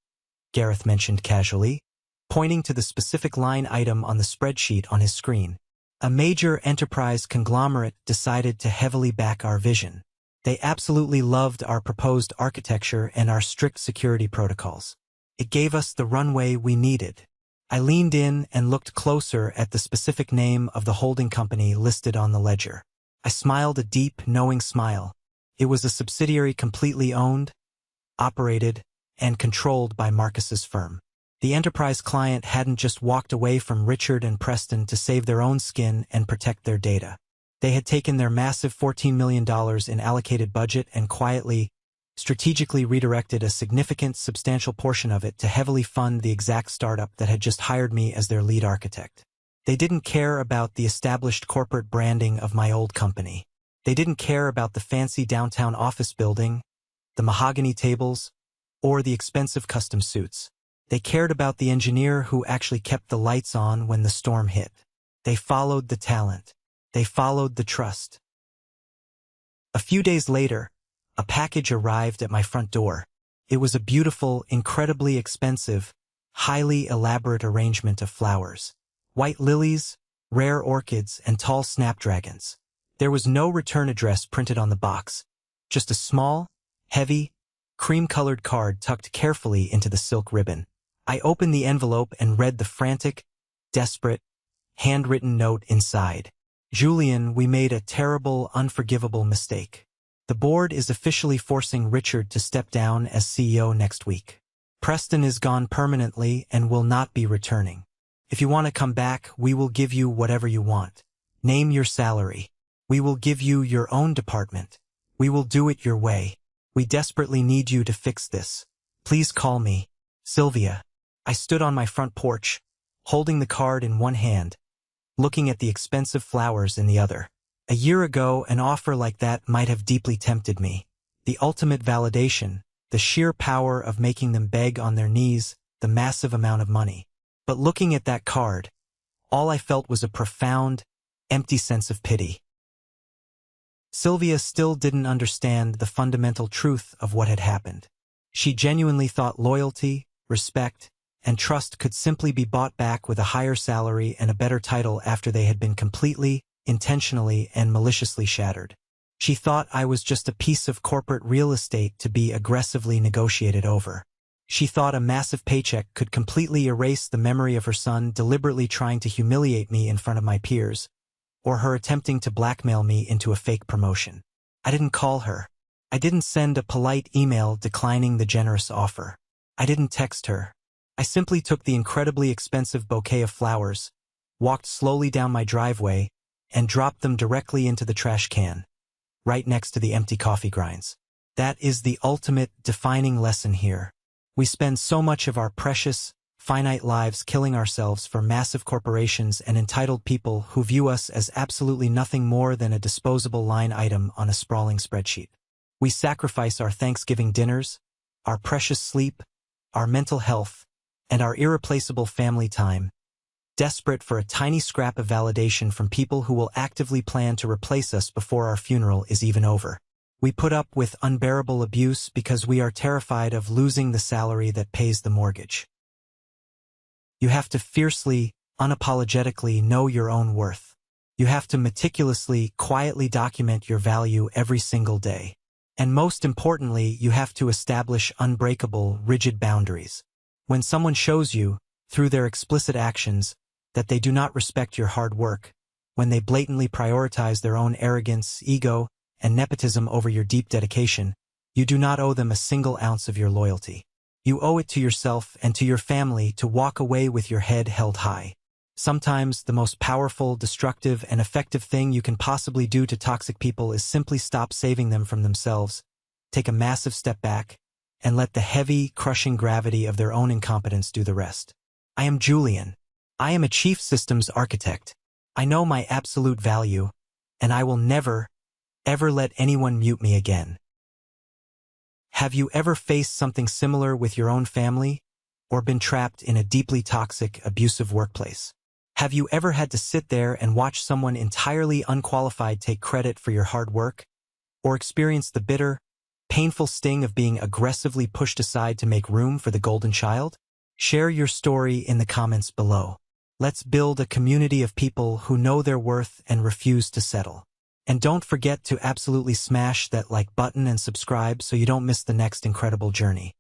Gareth mentioned casually, pointing to the specific line item on the spreadsheet on his screen. "A major enterprise conglomerate decided to heavily back our vision. They absolutely loved our proposed architecture and our strict security protocols. It gave us the runway we needed." I leaned in and looked closer at the specific name of the holding company listed on the ledger. I smiled a deep, knowing smile. It was a subsidiary completely owned, operated, and controlled by Marcus's firm. The enterprise client hadn't just walked away from Richard and Preston to save their own skin and protect their data. They had taken their massive $14 million in allocated budget and quietly, strategically redirected a significant, substantial portion of it to heavily fund the exact startup that had just hired me as their lead architect. They didn't care about the established corporate branding of my old company. They didn't care about the fancy downtown office building, the mahogany tables, or the expensive custom suits. They cared about the engineer who actually kept the lights on when the storm hit. They followed the talent. They followed the trust. A few days later, a package arrived at my front door. It was a beautiful, incredibly expensive, highly elaborate arrangement of flowers. White lilies, rare orchids, and tall snapdragons. There was no return address printed on the box, just a small, heavy, cream-colored card tucked carefully into the silk ribbon. I opened the envelope and read the frantic, desperate, handwritten note inside. "Julian, we made a terrible, unforgivable mistake. The board is officially forcing Richard to step down as CEO next week. Preston is gone permanently and will not be returning. If you want to come back, we will give you whatever you want. Name your salary. We will give you your own department. We will do it your way. We desperately need you to fix this. Please call me, Sylvia." I stood on my front porch, holding the card in one hand, looking at the expensive flowers in the other. A year ago, an offer like that might have deeply tempted me. The ultimate validation, the sheer power of making them beg on their knees, the massive amount of money. But looking at that card, all I felt was a profound, empty sense of pity. Sylvia still didn't understand the fundamental truth of what had happened. She genuinely thought loyalty, respect, and trust could simply be bought back with a higher salary and a better title after they had been completely, intentionally, and maliciously shattered. She thought I was just a piece of corporate real estate to be aggressively negotiated over. She thought a massive paycheck could completely erase the memory of her son deliberately trying to humiliate me in front of my peers, or her attempting to blackmail me into a fake promotion. I didn't call her. I didn't send a polite email declining the generous offer. I didn't text her. I simply took the incredibly expensive bouquet of flowers, walked slowly down my driveway, and dropped them directly into the trash can, right next to the empty coffee grinds. That is the ultimate defining lesson here. We spend so much of our precious, finite lives killing ourselves for massive corporations and entitled people who view us as absolutely nothing more than a disposable line item on a sprawling spreadsheet. We sacrifice our Thanksgiving dinners, our precious sleep, our mental health, and our irreplaceable family time desperate for a tiny scrap of validation from people who will actively plan to replace us before our funeral is even over. We put up with unbearable abuse because we are terrified of losing the salary that pays the mortgage. You have to fiercely, unapologetically know your own worth. You have to meticulously, quietly document your value every single day. And most importantly, you have to establish unbreakable, rigid boundaries. When someone shows you, through their explicit actions, that they do not respect your hard work, when they blatantly prioritize their own arrogance, ego, and nepotism over your deep dedication, you do not owe them a single ounce of your loyalty. You owe it to yourself and to your family to walk away with your head held high. Sometimes the most powerful, destructive, and effective thing you can possibly do to toxic people is simply stop saving them from themselves, take a massive step back, and let the heavy, crushing gravity of their own incompetence do the rest. I am Julian. I am a chief systems architect. I know my absolute value, and I will never, ever let anyone mute me again. Have you ever faced something similar with your own family, or been trapped in a deeply toxic, abusive workplace? Have you ever had to sit there and watch someone entirely unqualified take credit for your hard work, or experience the bitter, painful sting of being aggressively pushed aside to make room for the golden child? Share your story in the comments below. Let's build a community of people who know their worth and refuse to settle. And don't forget to absolutely smash that like button and subscribe so you don't miss the next incredible journey.